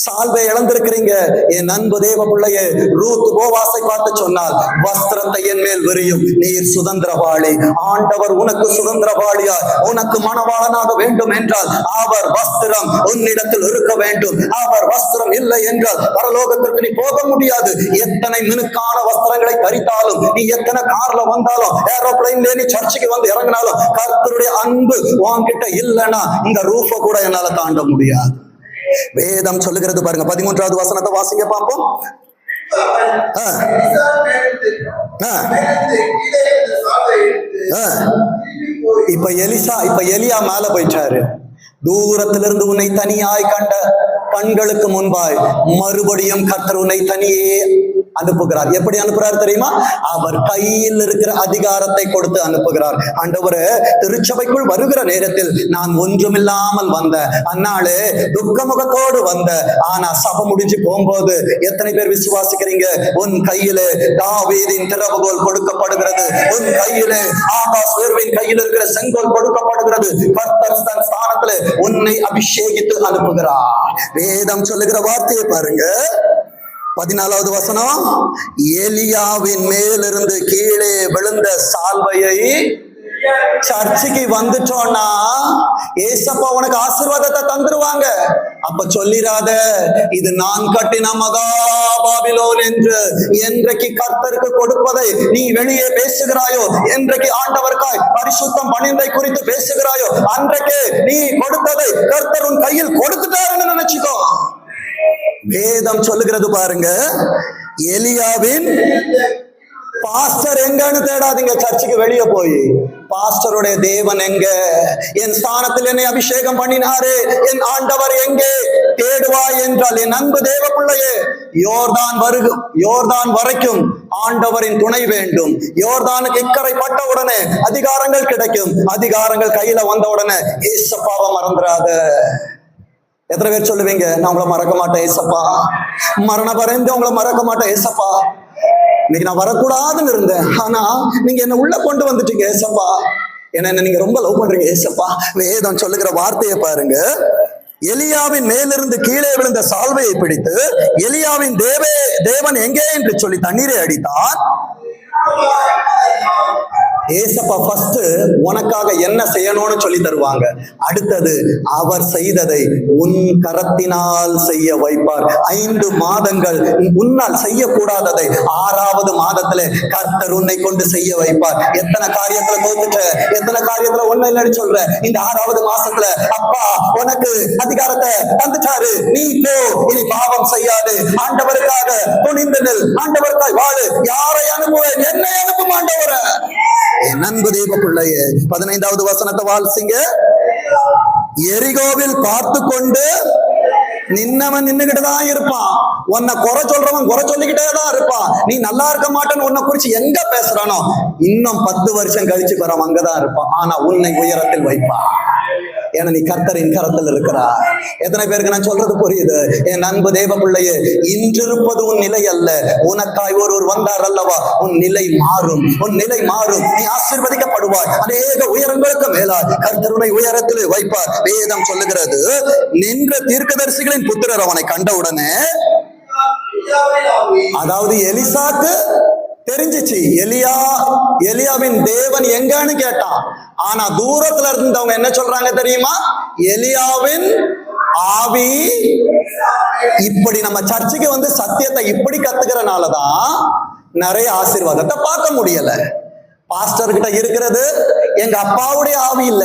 சால்வை இழந்திருக்கிறீங்க. என் அன்பு தேவ பிள்ளையே, ரூத் போவாசை பார்த்து சொன்னால், வஸ்திரத்தை என் மேல் விரியும், நீர் சுதந்திரவாளி. ஆண்டவர் உனக்கு சுதந்திரவாளியா, உனக்கு மணவாளனாக வேண்டும் என்றால் அவர் வஸ்திரம் உன்னிடத்தில் இருக்க வேண்டும். அவர் வஸ்திரம் இல்லை என்றால் பரலோகத்திற்கு நீ போக முடியாது. எத்தனை மினுக்கான வஸ்திரங்களை தரித்தாலும், நீ எத்தனை கார்ல வந்தாலும், ஏரோப்ளைன்ல நீ சர்ச்சுக்கு வந்து இறங்கினாலும், கர்த்தருடைய அன்பு உன்கிட்ட இல்லைன்னா இந்த ரூஃப கூட என்னால தாண்ட முடியாது. வேதம் சொல்லுகிறது பாருங்க, 13வது வசனத்தை வாசிங்க பார்ப்போம். இப்ப எலியா மேல போயிட்டாரு. தூரத்திலிருந்து உன்னை தனியாய் கண்ட கண்களுக்கு முன்பாய் மறுபடியும் கர்த்தர் உன்னை தனியே அனுப்புகிறார். எப்படி அனுப்புறார் தெரியுமா? அவர் கையில் இருக்கிற அதிகாரத்தை கொடுத்து அனுப்புகிறார். ஆண்டவரே, திருச்சபைக்குள் வருகிற நேரத்தில் நான் ஒன்றுமில்லாமல் வந்த அந்நாளே துக்கமுகத்தோடு வந்த, ஆனா சபை முடிஞ்சு போகும்போது எத்தனை பேர் விசுவாசிக்கிறீங்க? உன் கையிலே தாவீதின் திறவுகோல் கொடுக்கப்படுகிறது, உன் கையிலே ஆகாஷ் வேர்வின் கையில் இருக்கிற செங்கோல் கொடுக்கப்படுகிறது. கர்த்தர் தன் ஸ்தானத்திலே உன்னை அபிஷேகித்து அனுப்புகிறார். வேதம் சொல்லுகிற வார்த்தையை பாருங்க, 14வது வசனம். எலியாவின் மேலிருந்து கீழே விழுந்த சால்வையை, சர்ச்சுக்கு வந்துட்டோம்னா ஏசப்பா உனக்கு ஆசீர்வாதத்தை தந்துருவாங்க. அப்ப சொல்லிராத இது நான் கட்டின மகா பாபிலோன் என்று. என்றைக்கு கர்த்தருக்கு கொடுப்பதை நீ வெளியே பேசுகிறாயோ, என்றைக்கு ஆண்டவருக்காய் பரிசுத்தம் பணிந்தை குறித்து பேசுகிறாயோ, அன்றைக்கு நீ கொடுத்ததை கர்த்தர் உன் கையில் கொடுத்துட்டாருன்னு நினைச்சுக்கோ. வேதம் சொல்லுகிறது பாருங்க, எலியாவின் பாஸ்டர் எங்கன்னு தேடாதீங்க. சர்ச்சுக்கு வெளியே போய் பாஸ்டருடைய தேவன் எங்க, என் ஸ்தானத்தில் என்னை அபிஷேகம் பண்ணினாரே என் ஆண்டவர் எங்கே தேடுவாய் என்றால், என் அன்பு தேவ பிள்ளையே, யோர்தான் வரைக்கும் ஆண்டவரின் துணை வேண்டும். யோர்தானுக்கு இக்கரை பட்ட உடனே அதிகாரங்கள் கிடைக்கும். அதிகாரங்கள் கையில வந்த உடனே ஏசப்பாவை மறந்துடாத. எத்தனை பேர் சொல்லுவீங்க, நான் உங்களை மறக்க மாட்டேன் ஏசப்பா, மரண பறைந்து உங்களை மறக்க மாட்டேன் ஏசப்பா, இன்னைக்கு நான் வரக்கூடாதுன்னு இருந்தேன், ஆனா நீங்க என்ன உள்ள கொண்டு வந்துட்டீங்க ஏசப்பா, என்ன நீங்க ரொம்ப லவ் பண்றீங்க ஏசப்பா. வேதம் சொல்லுகிற வார்த்தையை பாருங்க, எலியாவின் மேலிருந்து கீழே விழுந்த சால்வையை பிடித்து எலியாவின் தேவன் எங்கே என்று சொல்லி தண்ணீரை அடித்தான். ஏசப்பா ஃபர்ஸ்ட் உனக்காக என்ன செய்யணும்னு சொல்லி தருவாங்க. அடுத்தது அவர் செய்ததை உன் கரத்தினால் செய்ய வைப்பார். 5 மாதங்கள் உன்னால் செய்யக்கூடாததை 6வது மாதத்துல கர்த்தர் உன்னை கொண்டு செய்ய வைப்பார். எத்தனை காரியத்துல தோத்துட்ட, எத்தனை காரியத்துல ஒண்ணு இல்லைன்னு சொல்ற, இந்த 6வது மாசத்துல அப்பா உனக்கு அதிகாரத்தை தந்துட்டாரு, நீ போ, இனி பாவம் செய்யாது, ஆண்டவருக்காக துணிந்து நில், ஆண்டவருக்காய் வாழு, யாரை அனுப்புவேன், என்னை அனுப்பும் ஆண்டவர. என் அன்பு தேவ பிள்ளையே, 15வது வசனத்தை வாசிங்க. எரிகோவில் பார்த்து கொண்டு நின்னவன் நின்னுகிட்டுதான் இருப்பான், உன்னை குறை சொல்றவன் குறை சொல்லிக்கிட்டே தான் இருப்பான். நீ நல்லா இருக்க மாட்டேன்னு உன்னை குறிச்சு எங்க பேசுறானோ, இன்னும் 10 வருஷம் கழிச்சு வரவன் அங்கதான் இருப்பான். ஆனா உன்னை உயரத்தில் வைப்பான். ஏன்னா நீ கர்த்தரின் கரத்தில் இருக்கிறார். எத்தனை பேருக்கு நான் சொல்றது புரியுது? என் அன்பு தேவ பிள்ளையே, இன்றிருப்பது உன் நிலை அல்ல, உனக்காய் ஒருவர் வந்தார் அல்லவா, உன் நிலை மாறும், உன் நிலை மாறும், நீ ஆசீர்வதிக்கப்படுவாய். அநேக உயரங்களுக்கு மேலாய் கர்த்தர் உன்னை உயரத்தில் வைப்பார். வேதம் சொல்லுகிறது, நின்ற தீர்க்கதரிசிகளின் புத்திரர் அவனை கண்டவுடனே, அதாவது எலிசாக்கு தெரிஞ்சிச்சு எலியாவின் தேவன் எங்கன்னு கேட்டான். ஆனா தூரத்துல இருந்தவங்க என்ன சொல்றாங்க தெரியுமா? எலியாவின் ஆவி. இப்படி நம்ம சர்ச்சுக்கு வந்து சத்தியத்தை இப்படி கத்துக்கிறனாலதான் நிறைய ஆசீர்வாதத்தை பார்க்க முடியல. பாஸ்டர் கிட்ட இருக்கிறது எங்க அப்பாவுடைய ஆவி இல்ல,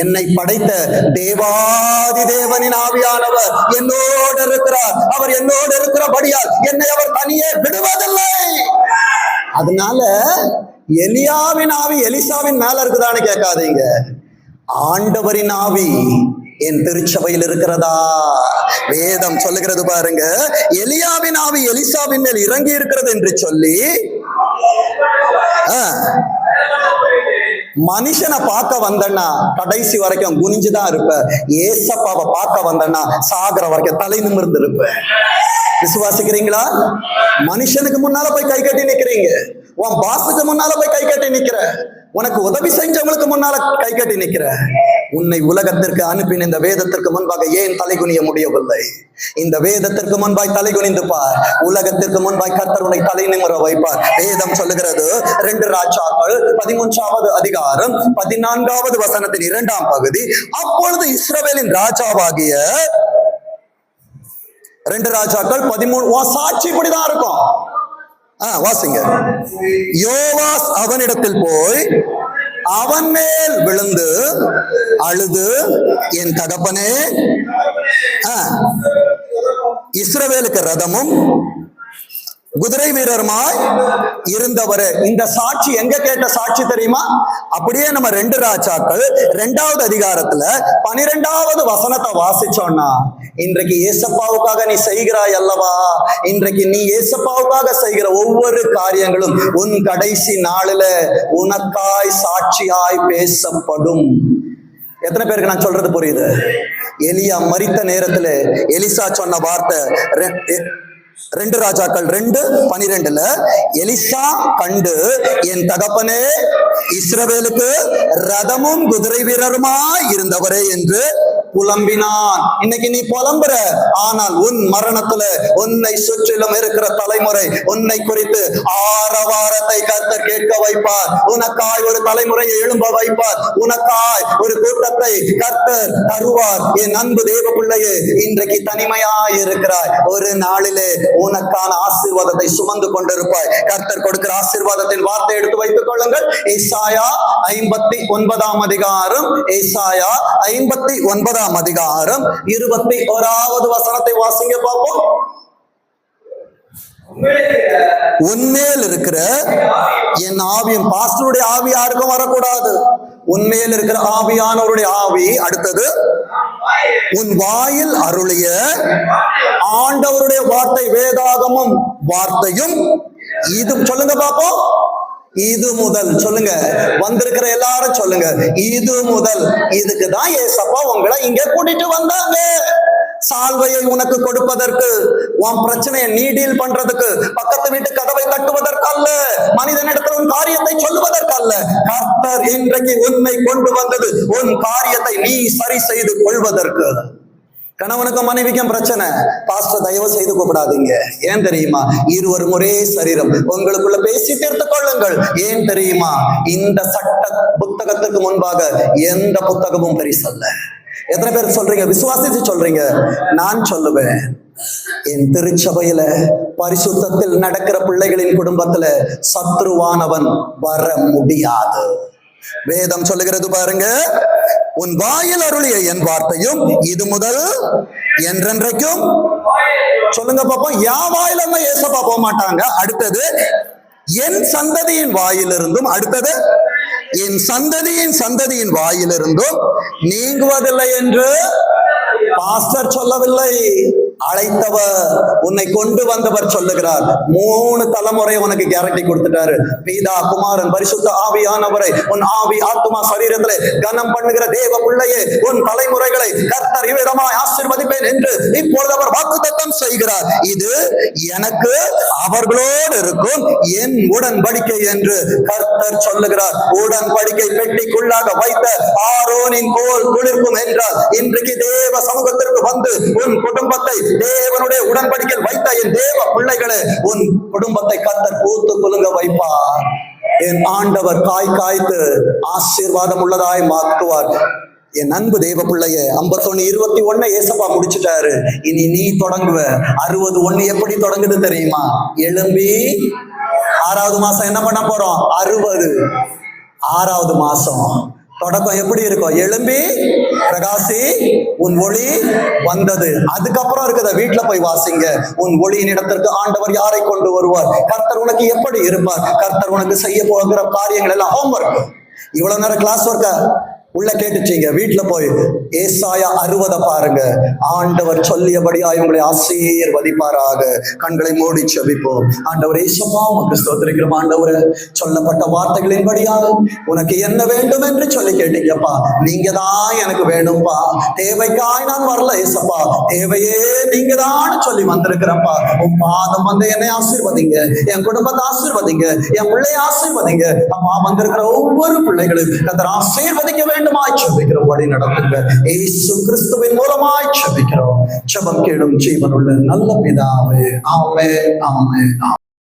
என்னை படைத்த தேவாதி தேவனின் ஆவியானவர் என்னோடு இருக்கிறார். அவர் என்னோடு இருக்கிறபடியால் என்னை அவர் தனியே விடுவதில்லை. அதனால எலியாவின் ஆவி எலிசாவின் மேல இருக்குதான்னு கேட்காதீங்க, ஆண்டவரின் ஆவி என் திருச்சபையில் இருக்கிறதா? வேதம் சொல்லுகிறது பாருங்க, எலியாவின் ஆவி எலிசாவின் மேல் இறங்கி இருக்கிறது என்று சொல்லி, மனுஷனை பார்க்க வந்தன்னா கடைசி வரைக்கும் குனிஞ்சுதான் இருப்ப, ஏசப்பாவை பார்க்க வந்தன்னா சாகர வரைக்கும் தலை நிமிர்ந்து இருப்ப. விசுவாசிக்கிறீங்களா? மனுஷனுக்கு முன்னால போய் கை கட்டி நிக்கிறீங்க, உன் பாசுக்கு முன்னால போய் கை கட்டி நிக்கிற, உனக்கு உதவி செஞ்சவங்களுக்கு முன்னால கை கட்டி நிக்கிற. உன்னை உலகத்திற்கு அனுப்பின இந்த வேதத்திற்கு முன்பாக ஏன் தலைகுனிய முடியவில்லை? இந்த வேதத்திற்கு முன்பாய் தலைகுனிந்து பார், உலகத்திற்கு முன்பாய் கர்த்தர் உன்னை தலை நிமிர வைப்பார். வேதம் சொல்லுகிறது 2 ராஜாக்கள் 13வது அதிகாரம் 14வது வசனத்தின் 2ஆம் பகுதி. அப்பொழுது இஸ்ரவேலின் ராஜாவாகிய 2 ராஜாக்கள் 13 சாட்சி இப்படிதான் இருக்கும். வாசிங்க. யோவாஸ் அவனிடத்தில் போய் அவன் மேல் விழுந்து அழுது, என் தகப்பனே, இஸ்ரவேலுக்கு ரதமும் குதிரை வீரருமாய் இருந்தவரே. இந்த சாட்சி எங்க கேட்ட சாட்சி தெரியுமா? அப்படியே நம்ம 2 ராஜாக்கள் 2வது அதிகாரத்துல 12வது வசனத்தை வாசிச்சோம்னா, இன்றைக்கு ஏசப்பாவுக்காக நீ செய்கிறாய் அல்லவா, இன்றைக்கு நீ ஏசப்பாவுக்காக செய்கிற ஒவ்வொரு காரியங்களும் உன் கடைசி நாளில உனக்காய் சாட்சியாய் பேசப்படும். எத்தனை பேருக்கு நான் சொல்றது புரியுது? எலியா மரித்த நேரத்துல எலிசா சொன்ன வார்த்தை 2 ராஜாக்கள் 2:12 எலிசா கண்டு, என் தகப்பனே இஸ்ரவேலுக்கு ரதமும் குதிரை வீரருமா இருந்தவரே என்று புலம்பினான். இன்னைக்கு நீ புலம்புற, ஆனால் உன் மரணத்துல உன்னை சுற்றிலும் இருக்கிற தலைமுறை உன்னை குறித்து ஆரவாரத்தை கர்த்தர் கேட்க வைப்பார். உனக்காய் ஒரு தலைமுறையை எழும்ப வைப்பார். உனக்காய் ஒரு கூட்டத்தை கர்த்தர் தருவார். என் அன்பு தேவ பிள்ளையே, இன்றைக்கு தனிமையாய் இருக்கிறாய். ஒரு நாளிலே உனக்கான ஆசீர்வாதத்தை சுமந்து கொண்டிருப்பாய். கர்த்தர் கொடுக்கிற ஆசீர்வாதத்தின் வார்த்தை எடுத்து வைத்துக் கொள்ளுங்கள். ஏசாயா 59ஆம் அதிகாரம், ஏசாயா 59ஆம் அதிகாரம் 21வது வசனத்தை வாசிங்க பார்ப்போம். உன்மேல் இருக்கிற என் ஆவியும், பாஸ்டருடைய ஆவி யாருக்கும் வரக்கூடாது. உன்மேல் இருக்கிற ஆவியானவருடைய ஆவி. அடுத்தது, உன் வாயில் அருளிய ஆண்டவருடைய வார்த்தை, வேதாகமும் வார்த்தையும். இது சொல்லுங்க பாப்போம். இது முதல் சொல்லுங்க, வந்திருக்கிற எல்லாரும் சொல்லுங்க, இது முதல். இதுக்குதான் ஏசப்பா உங்களை இங்க கூட்டிட்டு வந்தாங்க. சால்வையை உனக்கு கொடுப்பதற்கு, உன் பிரச்சனையை நீ டீல் பண்றதுக்கு, பக்கத்து வீட்டு கதவை தட்டுவதற்கு அல்ல, மனிதனிடத்தில் உன் காரியத்தை சொல்லுவதற்கு அல்ல. கர்த்தர் இன்றைக்கு உன்னை கொண்டு வந்தது உன் காரியத்தை நீ சரி செய்து கொள்வதற்கு. கணவனுக்கும் மனைவிக்கும் பிரச்சனை, பாஸ்டர் தயவு செய்து கூப்பிடாதீங்க. ஏன் தெரியுமா? இருவரும் ஒரே சரீரம், உங்களுக்குள்ள பேசி தீர்த்து கொள்ளுங்கள். ஏன் தெரியுமா? இந்த சட்ட புத்தகத்துக்கு முன்பாக எந்த புத்தகமும் பெரிசல்ல. எத்தனை பேர் சொல்றீங்க? விசுவாசிச்சு சொல்றீங்க? நான் சொல்லுவேன், என் திருச்சபையில பரிசுத்தத்தில் நடக்கிற பிள்ளைகளின் குடும்பத்துல சத்ருவானவன் வர முடியாது. வேதம் சொல்லுகிறது பாருங்க, உன் வாயில் அருளிய என் வார்த்தையும் இது முதல் என்றென்றைக்கும். சொல்லுங்க பாப்போம். யா வாயில ஏசப்பா போக மாட்டாங்க. அடுத்தது, என் சந்ததியின் வாயிலிருந்தும். அடுத்தது, என் சந்ததியின் வாயிலிருந்தும் நீங்குவதில்லை என்று பாஸ்டர் சொல்லவில்லை, அழைத்தவர், உன்னை கொண்டு வந்தவர் சொல்லுகிறார். 3 தலைமுறை உனக்கு கேரண்டி கொடுத்துட்டாரு. பிதா, குமாரன், பரிசுத்த ஆவியானவரை உன் ஆவி ஆத்துமா சரீரத்திலே கனம் பண்ணுகிற தேவ பிள்ளையே, உன் தலைமுறைகளை கர்த்தர் இவ்விதமாய் ஆசீர்வதிப்பேன் என்று இப்பொழுது அவர் வாக்குத்தத்தம் செய்கிறார். இது எனக்கு அவர்களோடு இருக்கும் என் உடன்படிக்கை என்று கர்த்தர் சொல்லுகிறார். உடன்படிக்கை பெட்டிக்குள்ளாக வைத்த ஆரோனின் கோல் குளிர்க்கும் என்றால், இன்றைக்கு தேவ சமூகத்திற்கு வந்து உன் குடும்பத்தை தேவனுடைய உடன்படிக்கை வைத்த என் தேவ பிள்ளைகளே, உன் குடும்பத்தை கர்த்தர் பூத்து குலுங்க வைப்பார். என் ஆண்டவர் காய் காய்த்து ஆசீர்வாதம் உள்ளதாய் மாற்றுவார். என் அன்பு தேவ பிள்ளைய 51:21 ஏசப்பா முடிச்சுட்டாரு. இனி நீ தொடங்குவ. 61 எப்படி தொடங்குது தெரியுமா? எழும்பி 6வது மாசம் என்ன பண்ண போறோம்? 60. 6வது மாசம் தொடக்கம் எப்படி இருக்கும்? எழும்பி பிரகாசி, உன் ஒளி வந்தது. அதுக்கப்புறம் இருக்குத வீட்டுல போய் வாசிங்க. உன் ஒளியின் இடத்திற்கு ஆண்டவர் யாரை கொண்டு வருவார்? கர்த்தர் உனக்கு எப்படி இருப்பார்? கர்த்தர் உனக்கு செய்ய போகிற காரியங்கள் எல்லாம் ஹோம்வொர்க். இவ்வளவு நேரம் கிளாஸ் ஒர்க்க உள்ள கேட்டுச்சீங்க. வீட்டுல போய் ஏசாயா 60 பாருங்க. ஆண்டவர் சொல்லியபடியாய் உங்களை ஆசீர்வதிப்பாராக. கண்களை மூடி செபிப்போம். ஆண்டவர் ஏசப்பா, உமக்கு ஸ்தோத்திரிக்கிறோம். ஆண்டவரே, சொல்லப்பட்ட வார்த்தைகளின்படியாக உனக்கு என்ன வேண்டும் என்று சொல்லி கேட்டீங்கப்பா. நீங்க தான் எனக்கு வேணும்பா. தேவைக்காய் நான் வரல ஏசப்பா, தேவையே நீங்க தான் சொல்லி வந்திருக்கிறப்பா. உன் பாதம் வந்து என்னை ஆசீர்வதிங்க, என் குடும்பத்தை ஆசீர்வதிங்க, என் பிள்ளையை ஆசீர்வதிங்க. அப்பா, வந்திருக்கிற ஒவ்வொரு பிள்ளைகளும் கர்த்தர் ஆசீர்வதிக்க வேண்டும் ஜெபிக்கிறோம். வழி நடத்துங்க. இயேசு கிறிஸ்துவின் மூலமாய் ஜெபிக்கிறோம். ஜெபம் கேளும் ஜீவனுள்ள நல்ல பிதாவே. ஆமென், ஆமென்.